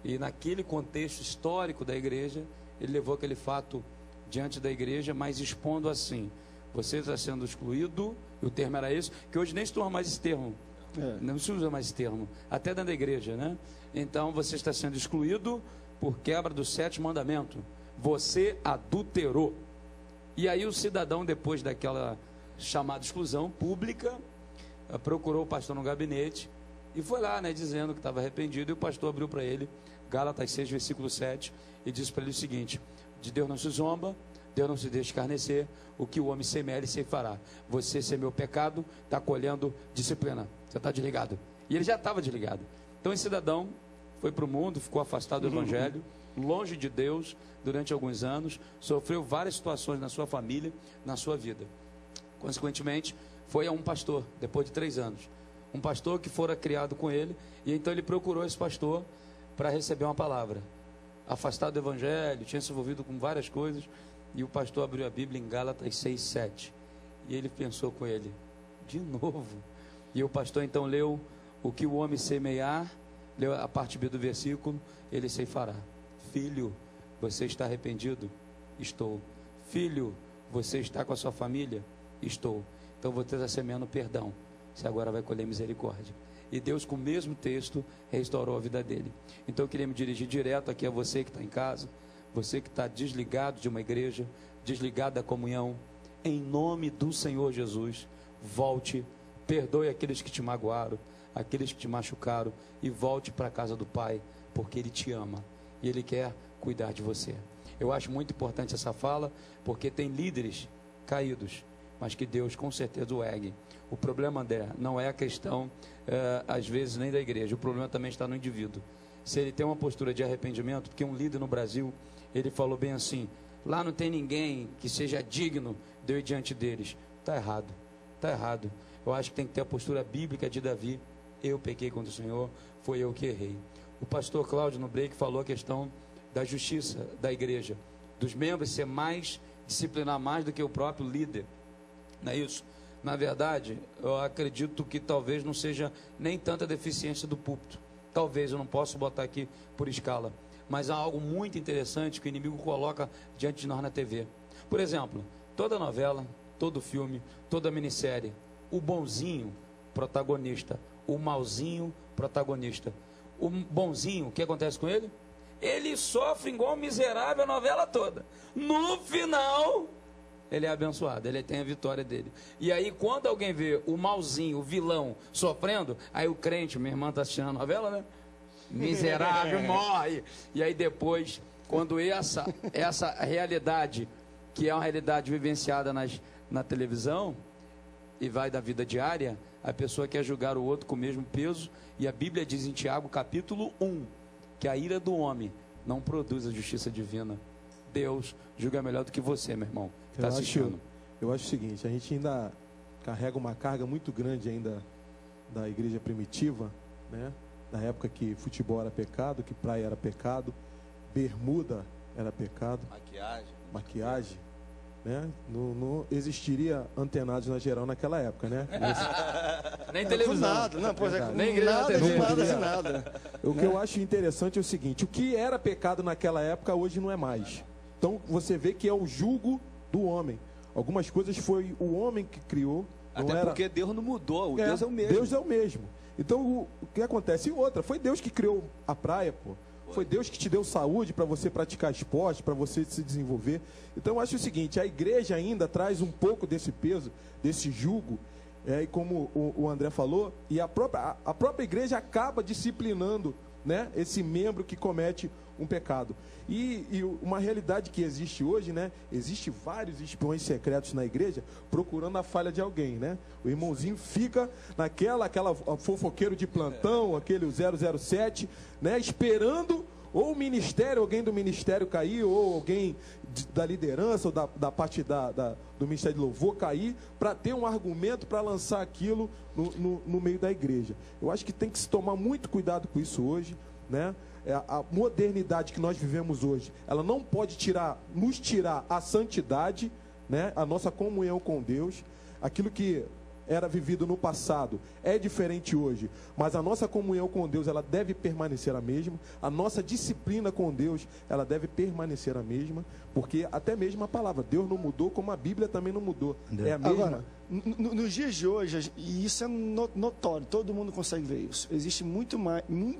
e naquele contexto histórico da igreja, ele levou aquele fato diante da igreja, mas expondo assim: você está sendo excluído, e o termo era esse, que hoje nem se usa mais esse termo, não se usa mais esse termo, até dentro da igreja, né? Então você está sendo excluído por quebra do 7º mandamento, você adulterou. E aí o cidadão, depois daquela chamada exclusão pública, procurou o pastor no gabinete e foi lá, né, dizendo que estava arrependido, e o pastor abriu para ele Gálatas 6, versículo 7, e disse para ele o seguinte: de Deus não se zomba, Deus não se deixa escarnecer, o que o homem semear, ele ceifará. Você semeou pecado, está colhendo disciplina, você está desligado. E ele já estava desligado. Então esse cidadão foi para o mundo, ficou afastado do evangelho, longe de Deus durante alguns anos, sofreu várias situações na sua família, na sua vida. Consequentemente, foi a um pastor, depois de 3 anos. Um pastor que fora criado com ele, e então ele procurou esse pastor para receber uma palavra. Afastado do evangelho, tinha se envolvido com várias coisas, e o pastor abriu a Bíblia em Gálatas 6, 7. E ele pensou com ele: de novo. E o pastor então leu: o que o homem semear, leu a parte B do versículo, ele ceifará. Filho, você está arrependido? Estou. Filho, você está com a sua família? Estou. Então você está semeando perdão, você agora vai colher misericórdia. E Deus, com o mesmo texto, restaurou a vida dele. Então eu queria me dirigir direto aqui a você que está em casa, você que está desligado de uma igreja, desligado da comunhão. Em nome do Senhor Jesus, volte, perdoe aqueles que te magoaram, aqueles que te machucaram, e volte para a casa do Pai, porque Ele te ama e Ele quer cuidar de você. Eu acho muito importante essa fala, porque tem líderes caídos, mas que Deus com certeza o ergue. O problema, André, não é a questão, às vezes, nem da igreja, o problema também está no indivíduo. Se ele tem uma postura de arrependimento, porque um líder no Brasil, ele falou bem assim: lá não tem ninguém que seja digno de eu ir diante deles. Está errado, está errado. Eu acho que tem que ter a postura bíblica de Davi: eu pequei contra o Senhor, foi eu que errei. O pastor Cláudio no break falou a questão da justiça da igreja, dos membros ser mais, disciplinar mais do que o próprio líder, não é isso? Na verdade, eu acredito que talvez não seja nem tanta deficiência do púlpito, talvez, eu não posso botar aqui por escala, mas há algo muito interessante que o inimigo coloca diante de nós na TV. Por exemplo, toda novela, todo filme, toda minissérie, o bonzinho, protagonista, o malzinho, protagonista. O bonzinho, o que acontece com ele? Ele sofre igual um miserável a novela toda. No final, ele é abençoado, ele tem a vitória dele. E aí, quando alguém vê o malzinho, o vilão, sofrendo, aí o crente, minha irmã está assistindo a novela, né? Miserável, morre. E aí depois, quando essa realidade, que é uma realidade vivenciada na televisão, e vai da vida diária, a pessoa quer julgar o outro com o mesmo peso, e a Bíblia diz em Tiago, capítulo 1, que a ira do homem não produz a justiça divina. Deus julga melhor do que você, meu irmão, que está assistindo. Eu acho o seguinte, a gente ainda carrega uma carga muito grande ainda da igreja primitiva, né? Na época que futebol era pecado, que praia era pecado, bermuda era pecado, maquiagem, né? Não existiria Antenados na Geral naquela época, né? Nem televisão. Nada, não, pois é, nem igreja nada. O que eu acho interessante é o seguinte: o que era pecado naquela época hoje não é mais. Então você vê que é o jugo do homem. Algumas coisas foi o homem que criou. Até porque Deus não mudou, Deus é o mesmo. Deus é o mesmo. Então o que acontece? E outra, foi Deus que criou a praia, pô. Foi Deus que te deu saúde para você praticar esporte, para você se desenvolver. Então eu acho o seguinte: a igreja ainda traz um pouco desse peso, desse jugo, e como o André falou, e a própria igreja acaba disciplinando, né, esse membro que comete um pecado. E uma realidade que existe hoje, né? Existe vários espiões secretos na igreja procurando a falha de alguém, né? O irmãozinho fica aquela fofoqueiro de plantão, aquele 007, né? Esperando ou o ministério, alguém do ministério cair, ou alguém da liderança, ou da parte do Ministério de Louvor cair, para ter um argumento para lançar aquilo no meio da igreja. Eu acho que tem que se tomar muito cuidado com isso hoje, né? A modernidade que nós vivemos hoje, ela não pode nos tirar a santidade, né? A nossa comunhão com Deus. Aquilo que era vivido no passado é diferente hoje, mas a nossa comunhão com Deus, ela deve permanecer a mesma. A nossa disciplina com Deus, ela deve permanecer a mesma, porque até mesmo a palavra, Deus não mudou, como a Bíblia também não mudou. É a mesma. Agora, nos dias de hoje, e isso é notório, todo mundo consegue ver isso, existe muito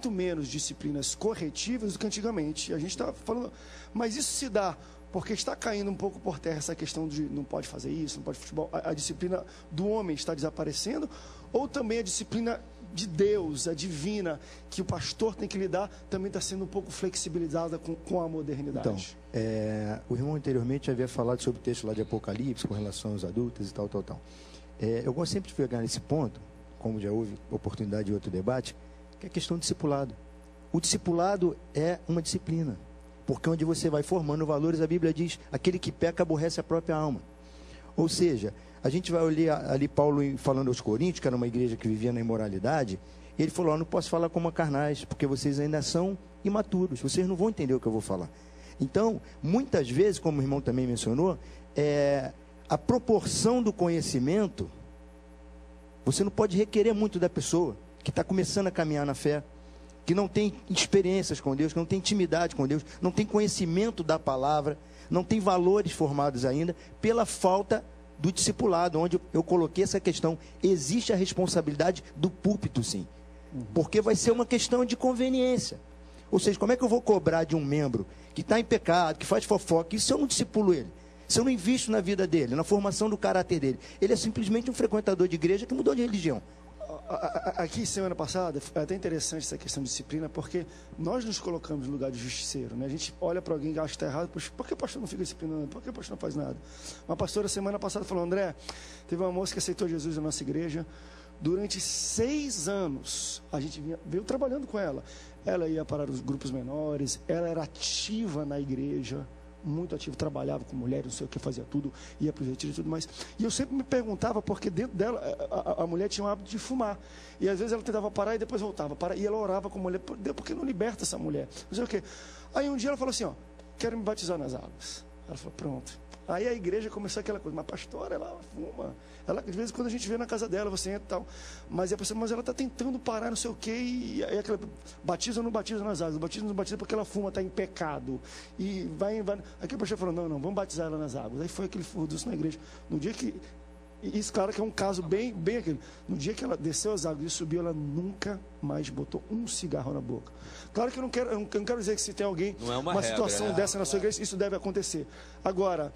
menos disciplinas corretivas do que antigamente. A gente está falando, mas isso se dá porque está caindo um pouco por terra essa questão de não pode fazer isso, não pode futebol, a disciplina do homem está desaparecendo, ou também a disciplina de Deus, a divina, que o pastor tem que lidar, também está sendo um pouco flexibilizada com a modernidade. Então, o irmão anteriormente havia falado sobre o texto lá de Apocalipse, com relação aos adultos e tal. Eu gosto sempre de pegar nesse ponto, como já houve oportunidade de outro debate, que é a questão do discipulado. O discipulado é uma disciplina, porque onde você vai formando valores, a Bíblia diz, aquele que peca aborrece a própria alma. Ou seja, a gente vai olhar ali Paulo falando aos Coríntios, que era uma igreja que vivia na imoralidade, e ele falou, não posso falar como carnais, porque vocês ainda são imaturos, vocês não vão entender o que eu vou falar. Então, muitas vezes, como o irmão também mencionou, a proporção do conhecimento, você não pode requerer muito da pessoa que está começando a caminhar na fé, que não tem experiências com Deus, que não tem intimidade com Deus, não tem conhecimento da palavra, não tem valores formados ainda, pela falta do discipulado, onde eu coloquei essa questão. Existe a responsabilidade do púlpito, sim. Porque vai ser uma questão de conveniência. Ou seja, como é que eu vou cobrar de um membro que está em pecado, que faz fofoca, e se eu não discipulo ele? Se eu não invisto na vida dele, na formação do caráter dele? Ele é simplesmente um frequentador de igreja que mudou de religião. Aqui, semana passada, é até interessante essa questão de disciplina, porque nós nos colocamos no lugar de justiceiro, né? A gente olha para alguém que acha que está errado, por que o pastor não fica disciplinando? Por que o pastor não faz nada? Uma pastora, semana passada, falou, André, teve uma moça que aceitou Jesus na nossa igreja, durante 6 anos, a gente veio trabalhando com ela. Ela ia para os grupos menores, ela era ativa na igreja, muito ativo, trabalhava com mulheres, não sei o que, fazia tudo, ia para os retiros e tudo mais. E eu sempre me perguntava, porque dentro dela, a mulher tinha o hábito de fumar. E às vezes ela tentava parar e depois voltava. E ela orava com a mulher, por que não liberta essa mulher? Não sei o que. Aí um dia ela falou assim, ó, quero me batizar nas águas. Ela falou, pronto. Aí a igreja começou aquela coisa, mas pastora, ela fuma. Ela, de vez em quando a gente vê na casa dela, você entra e tal. Mas ela está tentando parar, não sei o quê. E aí aquela, batiza ou não batiza nas águas? Batiza ou não batiza porque ela fuma, está em pecado. E vai. Aqui o pastor falou, não, vamos batizar ela nas águas. Aí foi aquele furdunço na igreja. No dia que... Isso, claro que é um caso bem aquele. No dia que ela desceu as águas e subiu, ela nunca mais botou um cigarro na boca. Claro que eu não quero dizer que se tem alguém, uma situação dessa na sua igreja, isso deve acontecer. Agora,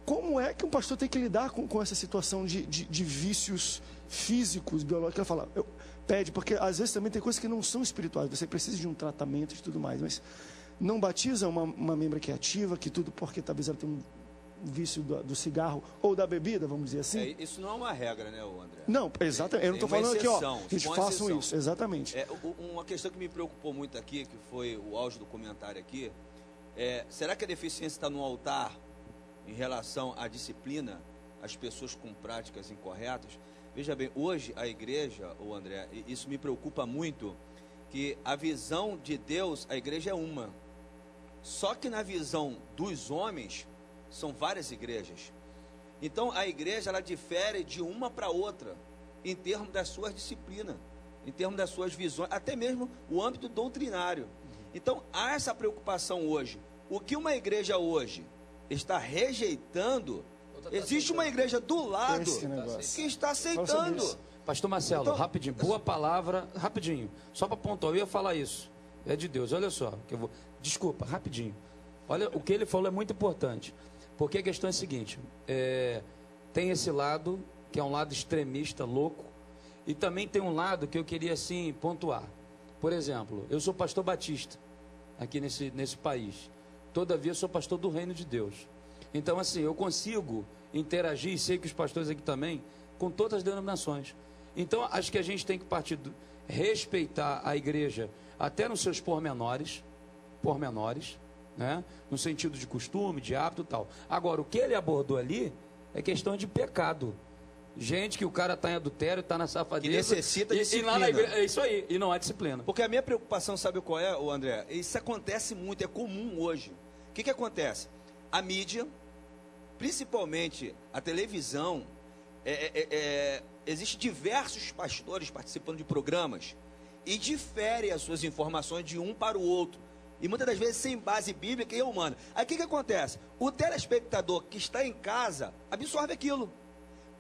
como é que um pastor tem que lidar com essa situação de vícios físicos, biológicos? Ela fala, pede, porque às vezes também tem coisas que não são espirituais, você precisa de um tratamento e tudo mais, mas não batiza uma membra que é ativa, que tudo, porque talvez ela tenha um vício do cigarro ou da bebida, vamos dizer assim. Isso não é uma regra, né, André? Não, exatamente. Eu não estou falando aqui, ó, que eles façam isso, exatamente. Uma questão que me preocupou muito aqui, que foi o auge do comentário aqui, será que a deficiência está no altar em relação à disciplina, às pessoas com práticas incorretas? Veja bem, hoje a igreja, André, isso me preocupa muito, que a visão de Deus, a igreja é uma. Só que na visão dos homens, são várias igrejas. Então a igreja, ela difere de uma para outra, em termos das suas disciplinas, em termos das suas visões, até mesmo o âmbito doutrinário. Então há essa preocupação hoje. O que uma igreja hoje está rejeitando, existe uma igreja do lado que está aceitando. Pastor Marcelo, então, rapidinho, boa palavra, rapidinho, só para pontuar, eu ia falar isso, é de Deus, olha só, desculpa, rapidinho, olha, o que ele falou é muito importante, porque a questão é a seguinte, tem esse lado, que é um lado extremista, louco, e também tem um lado que eu queria, assim, pontuar. Por exemplo, eu sou pastor batista, aqui nesse país, todavia sou pastor do reino de Deus. Então, assim, eu consigo interagir, e sei que os pastores aqui também, com todas as denominações. Então, acho que a gente tem que partir respeitar a igreja, até nos seus pormenores, né? No sentido de costume, de hábito e tal. Agora, o que ele abordou ali é questão de pecado. Gente que o cara está em adultério, está na safadeza. Que necessita disciplina. E lá na igreja, é isso aí, e não há disciplina. Porque a minha preocupação, sabe qual é, André? Isso acontece muito, é comum hoje. O que acontece? A mídia, principalmente a televisão, existem diversos pastores participando de programas e diferem as suas informações de um para o outro. E muitas das vezes sem base bíblica e humana. Aí o que acontece? O telespectador que está em casa absorve aquilo.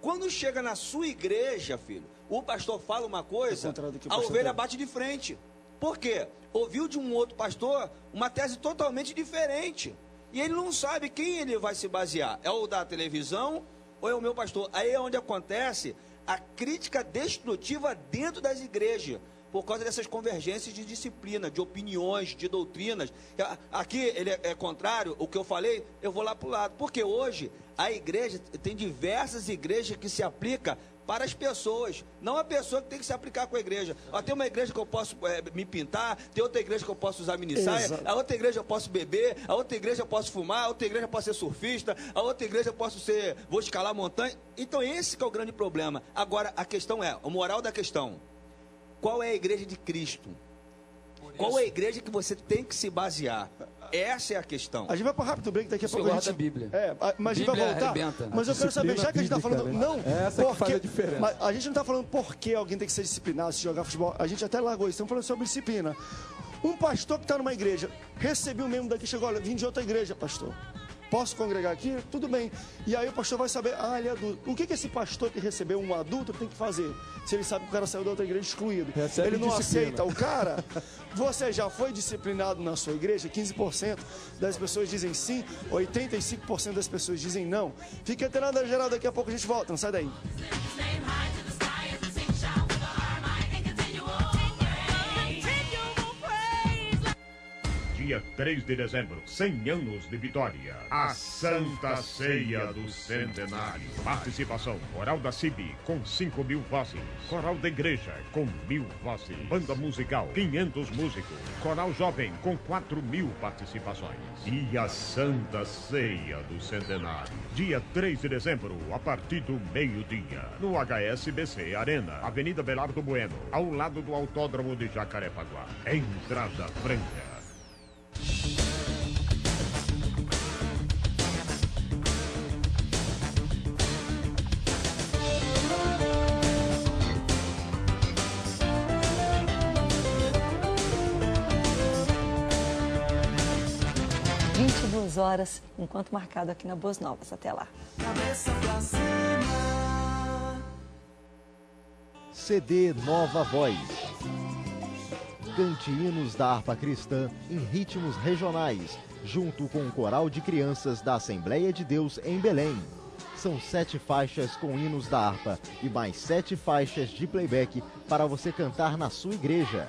Quando chega na sua igreja, filho, o pastor fala uma coisa, a ovelha bate de frente. Por quê? Ouviu de um outro pastor uma tese totalmente diferente. E ele não sabe quem ele vai se basear. É o da televisão ou é o meu pastor? Aí é onde acontece a crítica destrutiva dentro das igrejas, por causa dessas convergências de disciplina, de opiniões, de doutrinas. Aqui ele é contrário, o que eu falei, eu vou lá para o lado. Porque hoje a igreja, tem diversas igrejas que se aplicam para as pessoas, não a pessoa que tem que se aplicar com a igreja. Tem uma igreja que eu posso me pintar, tem outra igreja que eu posso usar minissaia, a outra igreja eu posso beber, a outra igreja eu posso fumar, a outra igreja eu posso ser surfista, a outra igreja eu posso vou escalar a montanha. Então esse que é o grande problema. Agora, a questão é, a moral da questão, qual é a igreja de Cristo? Qual é a igreja que você tem que se basear? Essa é a questão. A gente vai para rápido break daqui a pouco. A Bíblia. Mas a gente vai voltar. Arrebenta. Mas eu quero saber, já que a gente está falando. Não, essa que faz a diferença. Mas a gente não está falando por que alguém tem que ser disciplinado, se jogar futebol. A gente até largou isso. Estamos falando sobre disciplina. Um pastor que está numa igreja, recebeu um membro daqui, chegou, olha, vim de outra igreja, pastor. Posso congregar aqui? Tudo bem. E aí o pastor vai saber, ele é adulto. O que esse pastor que recebeu um adulto tem que fazer? Se ele sabe que o cara saiu da outra igreja excluído. Ele não aceita o cara. Você já foi disciplinado na sua igreja? 15% das pessoas dizem sim, 85% das pessoas dizem não. Fique antenado na geral, daqui a pouco a gente volta. Não sai daí. Dia 3 de dezembro, 100 anos de vitória. A Santa Ceia do Centenário. Participação: Coral da CIB com 5.000 vozes. Coral da Igreja com 1.000 vozes. Banda musical, 500 músicos. Coral Jovem com 4.000 participações. E a Santa Ceia do Centenário. Dia 3 de dezembro, a partir do meio-dia. No HSBC Arena, Avenida Belardo Bueno, ao lado do Autódromo de Jacarepaguá. Entrada franca. 22 horas, enquanto marcado aqui na Boas Novas. Até lá. Cabeça pra cima. CD Nova Voz. Cante hinos da harpa cristã em ritmos regionais, junto com o coral de crianças da Assembleia de Deus em Belém. São 7 faixas com hinos da harpa e mais 7 faixas de playback para você cantar na sua igreja.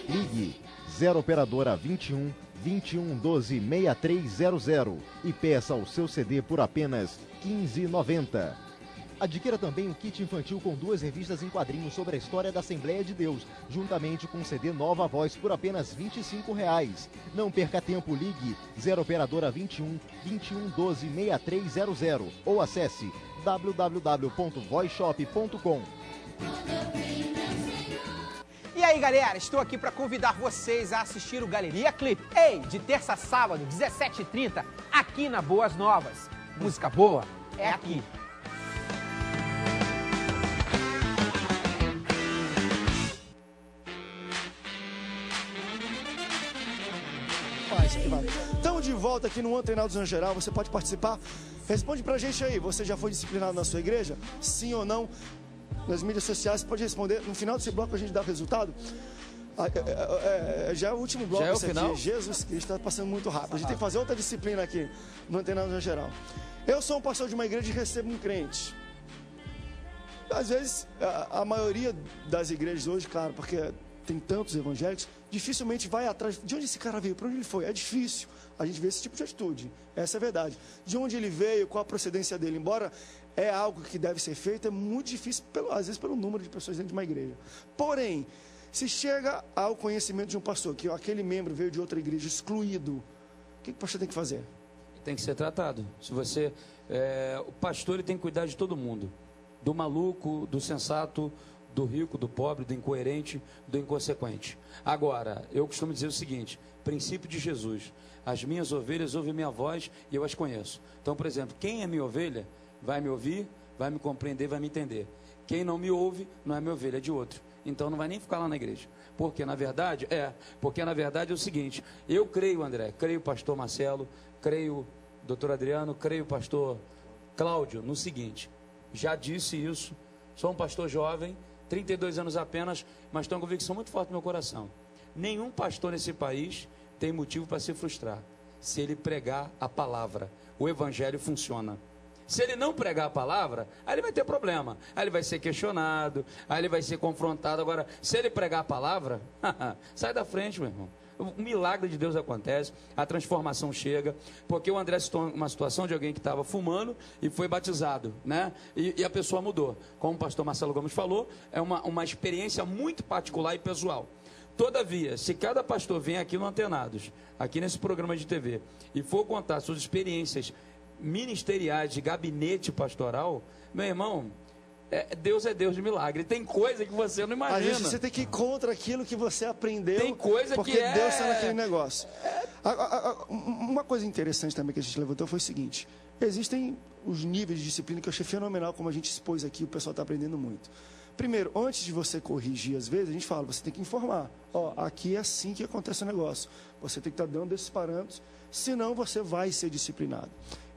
Ligue 0 operadora 21 21 12 6300 e peça o seu CD por apenas R$ 15,90. Adquira também o kit infantil com 2 revistas em quadrinhos sobre a história da Assembleia de Deus, juntamente com o CD Nova Voz por apenas R$ 25,00. Não perca tempo, ligue 0 operadora 21 21 12 6300 ou acesse www.voiceshop.com. E aí, galera, estou aqui para convidar vocês a assistir o Galeria Clipe. Ei, de terça a sábado, 17h30, aqui na Boas Novas. Música boa é aqui. Estamos de volta aqui no Antenados no Geral. Você pode participar. Responde pra gente aí. Você já foi disciplinado na sua igreja? Sim ou não? Nas mídias sociais, você pode responder. No final desse bloco a gente dá o resultado. Já é o último bloco. Já é o final? Aqui. Jesus Cristo, está passando muito rápido. A gente tem que fazer outra disciplina aqui no Antenados no Geral. Eu sou um pastor de uma igreja e recebo um crente. Às vezes, a maioria das igrejas hoje, claro, porque tem tantos evangélicos, dificilmente vai atrás de onde esse cara veio, para onde ele foi. É difícil a gente ver esse tipo de atitude. Essa é a verdade. De onde ele veio, qual a procedência dele. Embora é algo que deve ser feito, é muito difícil, às vezes, pelo número de pessoas dentro de uma igreja. Porém, se chega ao conhecimento de um pastor, que aquele membro veio de outra igreja excluído, o que o pastor tem que fazer? Tem que ser tratado. Se você, o pastor ele tem que cuidar de todo mundo. Do maluco, do sensato, do rico, do pobre, do incoerente, do inconsequente. Agora, eu costumo dizer o seguinte, princípio de Jesus, as minhas ovelhas ouvem minha voz e eu as conheço. Então, por exemplo, quem é minha ovelha, vai me ouvir, vai me compreender, vai me entender. Quem não me ouve, não é minha ovelha, é de outro. Então não vai nem ficar lá na igreja. Porque na verdade é o seguinte, eu creio, André, creio o pastor Marcelo, creio o doutor Adriano, creio o pastor Cláudio, no seguinte, já disse isso, sou um pastor jovem, 32 anos apenas, mas tenho uma convicção muito forte no meu coração. Nenhum pastor nesse país tem motivo para se frustrar. Se ele pregar a palavra, o evangelho funciona. Se ele não pregar a palavra, aí ele vai ter problema. Aí ele vai ser questionado, aí ele vai ser confrontado. Agora, se ele pregar a palavra, sai da frente, meu irmão. O milagre de Deus acontece, a transformação chega, porque o André citou uma situação de alguém que estava fumando e foi batizado, né? E a pessoa mudou. Como o pastor Marcelo Gomes falou, é uma experiência muito particular e pessoal. Todavia, se cada pastor vem aqui no Antenados, aqui nesse programa de TV, e for contar suas experiências ministeriais de gabinete pastoral, meu irmão, Deus é Deus de milagre. Tem coisa que você não imagina. Às vezes você tem que ir contra aquilo que você aprendeu. Tem coisa porque Deus está naquele negócio. Uma coisa interessante também que a gente levantou foi o seguinte: existem os níveis de disciplina que eu achei fenomenal, como a gente expôs aqui, o pessoal está aprendendo muito. Primeiro, antes de você corrigir, às vezes, a gente fala, você tem que informar. Ó, aqui é assim que acontece o negócio. Você tem que estar dando esses parâmetros, senão você vai ser disciplinado.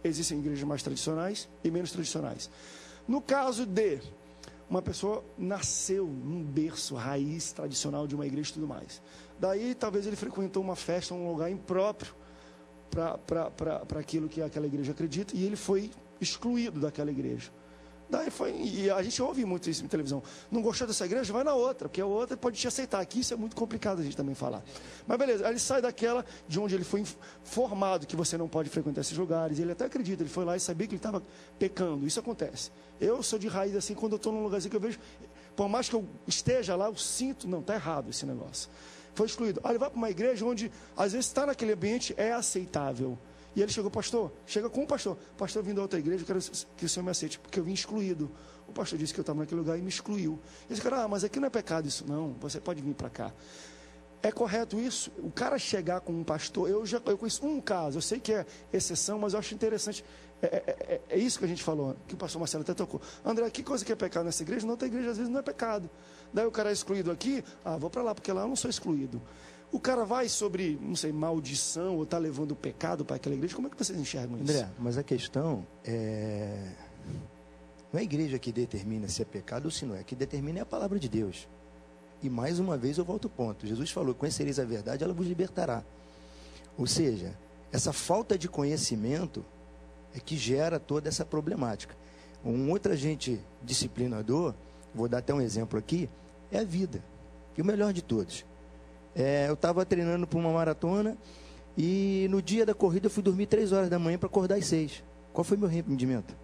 Existem igrejas mais tradicionais e menos tradicionais. No caso de uma pessoa nasceu num berço, raiz tradicional de uma igreja e tudo mais. Daí, talvez ele frequentou uma festa, um lugar impróprio para aquilo que aquela igreja acredita, e ele foi excluído daquela igreja. Daí e a gente ouve muito isso em televisão. Não gostou dessa igreja? Vai na outra, porque a outra pode te aceitar. Aqui isso é muito complicado a gente também falar. Mas beleza, aí ele sai daquela de onde ele foi informado que você não pode frequentar esses lugares. Ele até acredita, ele foi lá e sabia que ele estava pecando. Isso acontece. Eu sou de raiz assim, quando eu estou num lugarzinho que eu vejo, por mais que eu esteja lá, eu sinto, não, está errado esse negócio. Foi excluído. Aí ele vai para uma igreja onde, às vezes, estar naquele ambiente é aceitável. E ele chegou, pastor, chega com o pastor. Pastor, eu vim da outra igreja, eu quero que o senhor me aceite, porque eu vim excluído. O pastor disse que eu estava naquele lugar e me excluiu. E esse cara, mas aqui não é pecado isso. Não, você pode vir para cá. É correto isso? O cara chegar com um pastor, eu conheço um caso, eu sei que é exceção, mas eu acho interessante. É isso que a gente falou, que o pastor Marcelo até tocou. André, que coisa que é pecado nessa igreja? Na outra igreja, às vezes, não é pecado. Daí o cara é excluído aqui, vou para lá, porque lá eu não sou excluído. O cara vai sobre, não sei, maldição, ou está levando o pecado para aquela igreja. Como é que vocês enxergam isso? André, mas a questão não é a igreja que determina se é pecado ou se não é. Que determina é a palavra de Deus. E mais uma vez eu volto ao ponto. Jesus falou, conhecereis a verdade, ela vos libertará. Ou seja, essa falta de conhecimento é que gera toda essa problemática. Um outro agente disciplinador, vou dar até um exemplo aqui, é a vida. E o melhor de todos. Eu estava treinando para uma maratona e no dia da corrida eu fui dormir 3 horas da manhã para acordar às 6. Qual foi meu rendimento?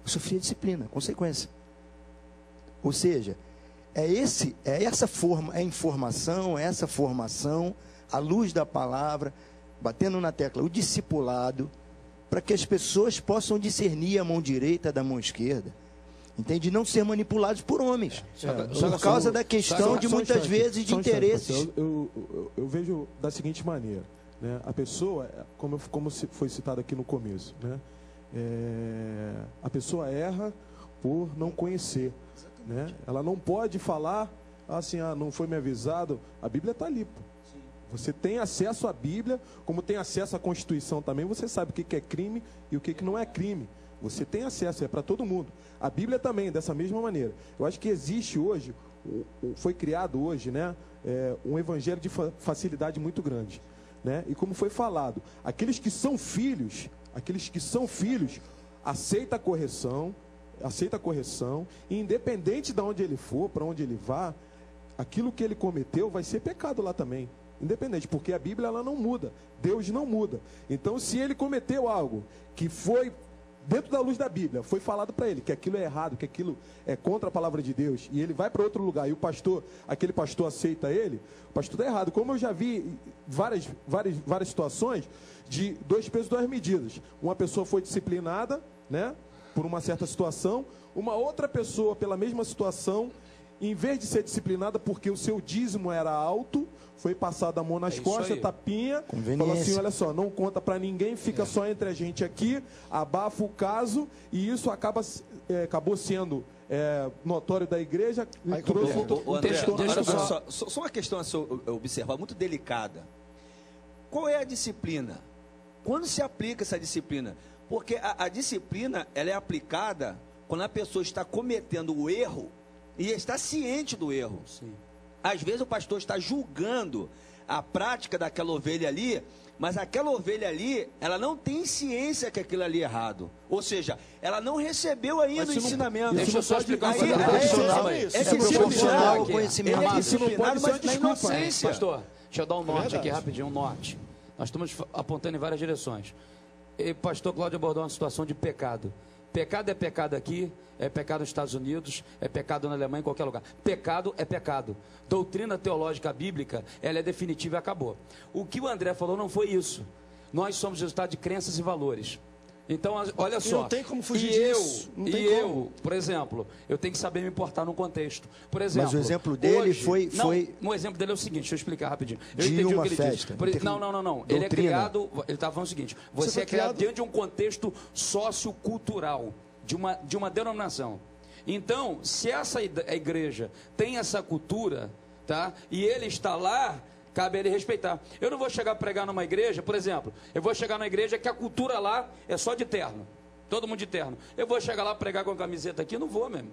Eu sofri a disciplina, consequência. Ou seja, essa informação, essa formação, à luz da palavra, batendo na tecla, o discipulado, para que as pessoas possam discernir a mão direita da mão esquerda. Entende? Não ser manipulados por homens. Por causa da questão de muitas vezes de interesses. Eu vejo da seguinte maneira, né? A pessoa, como foi citado aqui no começo, né? A pessoa erra por não conhecer, né? Ela não pode falar assim, não foi me avisado. A Bíblia está ali, pô. Você tem acesso à Bíblia, como tem acesso à Constituição também, você sabe o que é crime e o que não é crime. Você tem acesso, é para todo mundo. A Bíblia também, dessa mesma maneira. Eu acho que existe hoje, foi criado hoje, né, um evangelho de facilidade muito grande. Né? E como foi falado, aqueles que são filhos, aceita a correção, e independente de onde ele for, para onde ele vá, aquilo que ele cometeu vai ser pecado lá também. Independente, porque a Bíblia ela não muda, Deus não muda. Então, se ele cometeu algo que foi dentro da luz da Bíblia, foi falado para ele que aquilo é errado, que aquilo é contra a palavra de Deus, e ele vai para outro lugar, e aquele pastor aceita ele, o pastor está errado. Como eu já vi várias situações de 2 pesos, 2 medidas. Uma pessoa foi disciplinada, né, por uma certa situação, uma outra pessoa pela mesma situação, em vez de ser disciplinada porque o seu dízimo era alto, foi passada a mão nas costas, tapinha, falou assim, olha só, não conta para ninguém, fica só entre a gente aqui, abafa o caso, e isso acabou sendo notório da igreja. Só uma questão a se observar, muito delicada. Qual é a disciplina? Quando se aplica essa disciplina? Porque a disciplina, ela é aplicada quando a pessoa está cometendo o erro e está ciente do erro. Sim. Às vezes o pastor está julgando a prática daquela ovelha ali, mas aquela ovelha ali, ela não tem ciência que aquilo ali é errado. Ou seja, ela não recebeu ainda o ensinamento. Deixa eu só explicar uma coisa. É profissional, conhecimento. Isso não pode ser uma inocência. Pastor, deixa eu dar um norte aqui rapidinho, um norte. Nós estamos apontando em várias direções. E pastor Cláudio abordou uma situação de pecado. Pecado é pecado aqui, é pecado nos Estados Unidos, é pecado na Alemanha, em qualquer lugar. Pecado é pecado. Doutrina teológica bíblica, ela é definitiva e acabou. O que o André falou não foi isso. Nós somos resultado de crenças e valores. Então, olha só. Não tem como fugir disso. Eu, por exemplo, eu tenho que saber me importar no contexto. Por exemplo, mas o exemplo dele hoje, foi... O exemplo dele é o seguinte, deixa eu explicar rapidinho. Eu de entendi uma o que ele festa. disse. Não. Ele é criado... Ele estava falando o seguinte, você é criado dentro de um contexto sociocultural, de uma denominação. Então, se essa igreja tem essa cultura, tá? E ele está lá, cabe a ele respeitar. Eu não vou chegar a pregar numa igreja, por exemplo, eu vou chegar numa igreja que a cultura lá é só de terno. Todo mundo de terno. Eu vou chegar lá pregar com a camiseta aqui? Não vou mesmo.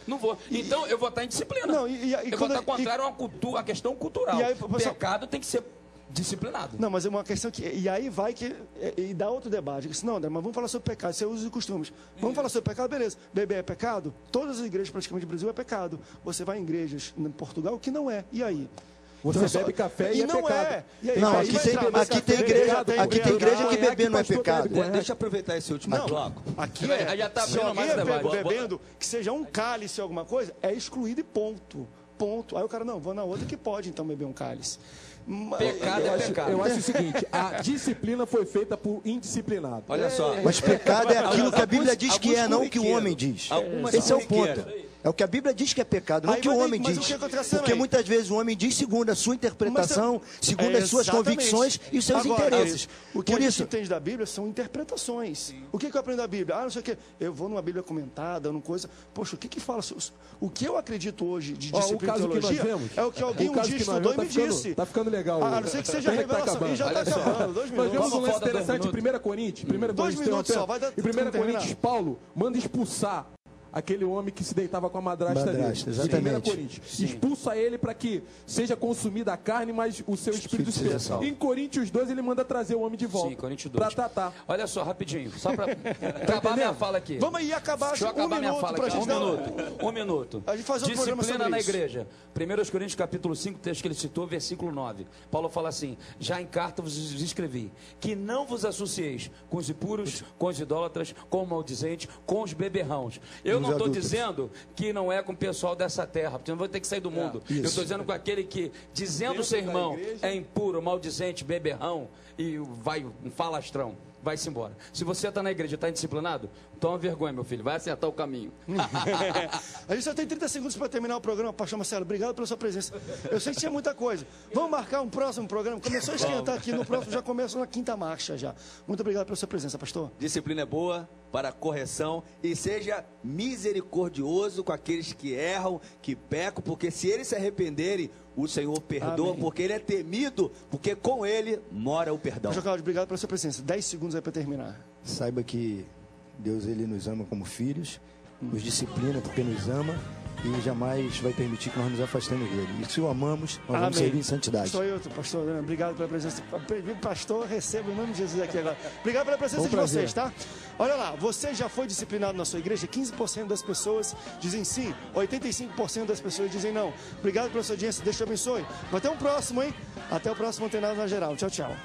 Não vou. Então, eu vou estar em disciplina. Não, eu vou estar contrário a questão cultural. Pecado tem que ser disciplinado. Não, mas é uma questão que... E aí vai que... E dá outro debate. Não, André, mas vamos falar sobre pecado. Isso é usos e costumes. Vamos falar sobre pecado? Beleza. Beber é pecado? Todas as igrejas praticamente do Brasil é pecado. Você vai em igrejas em Portugal que não é. E aí? Você bebe café e é não pecado. É. E aí, não, aqui tem igreja que beber não é pecado. Deixa eu aproveitar esse último bloco. Aqui já tá se alguém bebendo, que seja um cálice ou alguma coisa, é excluído e ponto. Ponto. Aí o cara, não, vou na outra que pode então beber um cálice. Pecado é pecado. Eu acho o seguinte, a disciplina foi feita por indisciplinado. Olha só. Mas pecado é aquilo que a Bíblia diz que é, não o que o homem diz. Esse é o ponto. É o que a Bíblia diz que é pecado, não o que o homem diz. Porque muitas vezes o homem diz segundo a sua interpretação, segundo as suas convicções e os seus interesses. O que a gente entende da Bíblia são interpretações. O que eu aprendo da Bíblia? Ah, não sei o quê. Eu vou numa Bíblia comentada, numa coisa... Poxa, o que fala... O que eu acredito hoje de disciplina e teologia é o que alguém um dia estudou e me disse. Tá ficando legal. A não ser que seja revelação. E já está acabando. 2 minutos. Nós vemos um lance interessante em 1 Coríntios. 2 minutos só. Em 1 Coríntios, Paulo manda expulsar aquele homem que se deitava com a madrasta dele. Exatamente. Expulsa ele para que seja consumida a carne, mas o seu espírito seja salvo. Em Coríntios 2, ele manda trazer o homem de volta. Sim, Coríntios 2. Para tratar. Olha só, rapidinho, só para acabar minha fala aqui. Vamos aí acabar, deixa eu acabar minha fala aqui. Um minuto. A gente faz outro programa sobre Disciplina na isso. igreja. 1 Coríntios capítulo 5, texto que ele citou, versículo 9. Paulo fala assim: já em carta vos escrevi que não vos associeis com os impuros, com os idólatras, com os maldizentes, com os beberrãos. Eu não estou dizendo que não é com o pessoal dessa terra, porque eu não vou ter que sair do mundo. Eu estou dizendo com aquele que, dizendo seu irmão, é impuro, maldizente, beberrão e vai um falastrão. Vai-se embora. Se você está na igreja e está indisciplinado, toma vergonha, meu filho. Vai acertar o caminho. A gente só tem 30 segundos para terminar o programa. Pastor Marcelo, obrigado pela sua presença. Eu sei que tinha muita coisa. Vamos marcar um próximo programa. Começou a esquentar aqui. No próximo já começa na 5ª marcha já. Muito obrigado pela sua presença, pastor. Disciplina é boa para correção e seja misericordioso com aqueles que erram, que pecam, porque se eles se arrependerem, o Senhor perdoa. Amém. Porque Ele é temido, porque com Ele mora o perdão. Pastor Cláudio, obrigado pela sua presença. 10 segundos aí para terminar. Saiba que Deus, Ele nos ama como filhos, nos disciplina porque nos ama e jamais vai permitir que nós nos afastemos dele. E se o amamos, nós vamos servir em santidade. Sou eu, pastor. Obrigado pela presença. Pastor, recebo em nome de Jesus aqui agora. Obrigado pela presença de vocês, tá? Olha lá, você já foi disciplinado na sua igreja? 15% das pessoas dizem sim, 85% das pessoas dizem não. Obrigado pela sua audiência, Deus te abençoe. Vai ter um próximo, hein? Até o próximo Não Tem Nada na Geral. Tchau, tchau.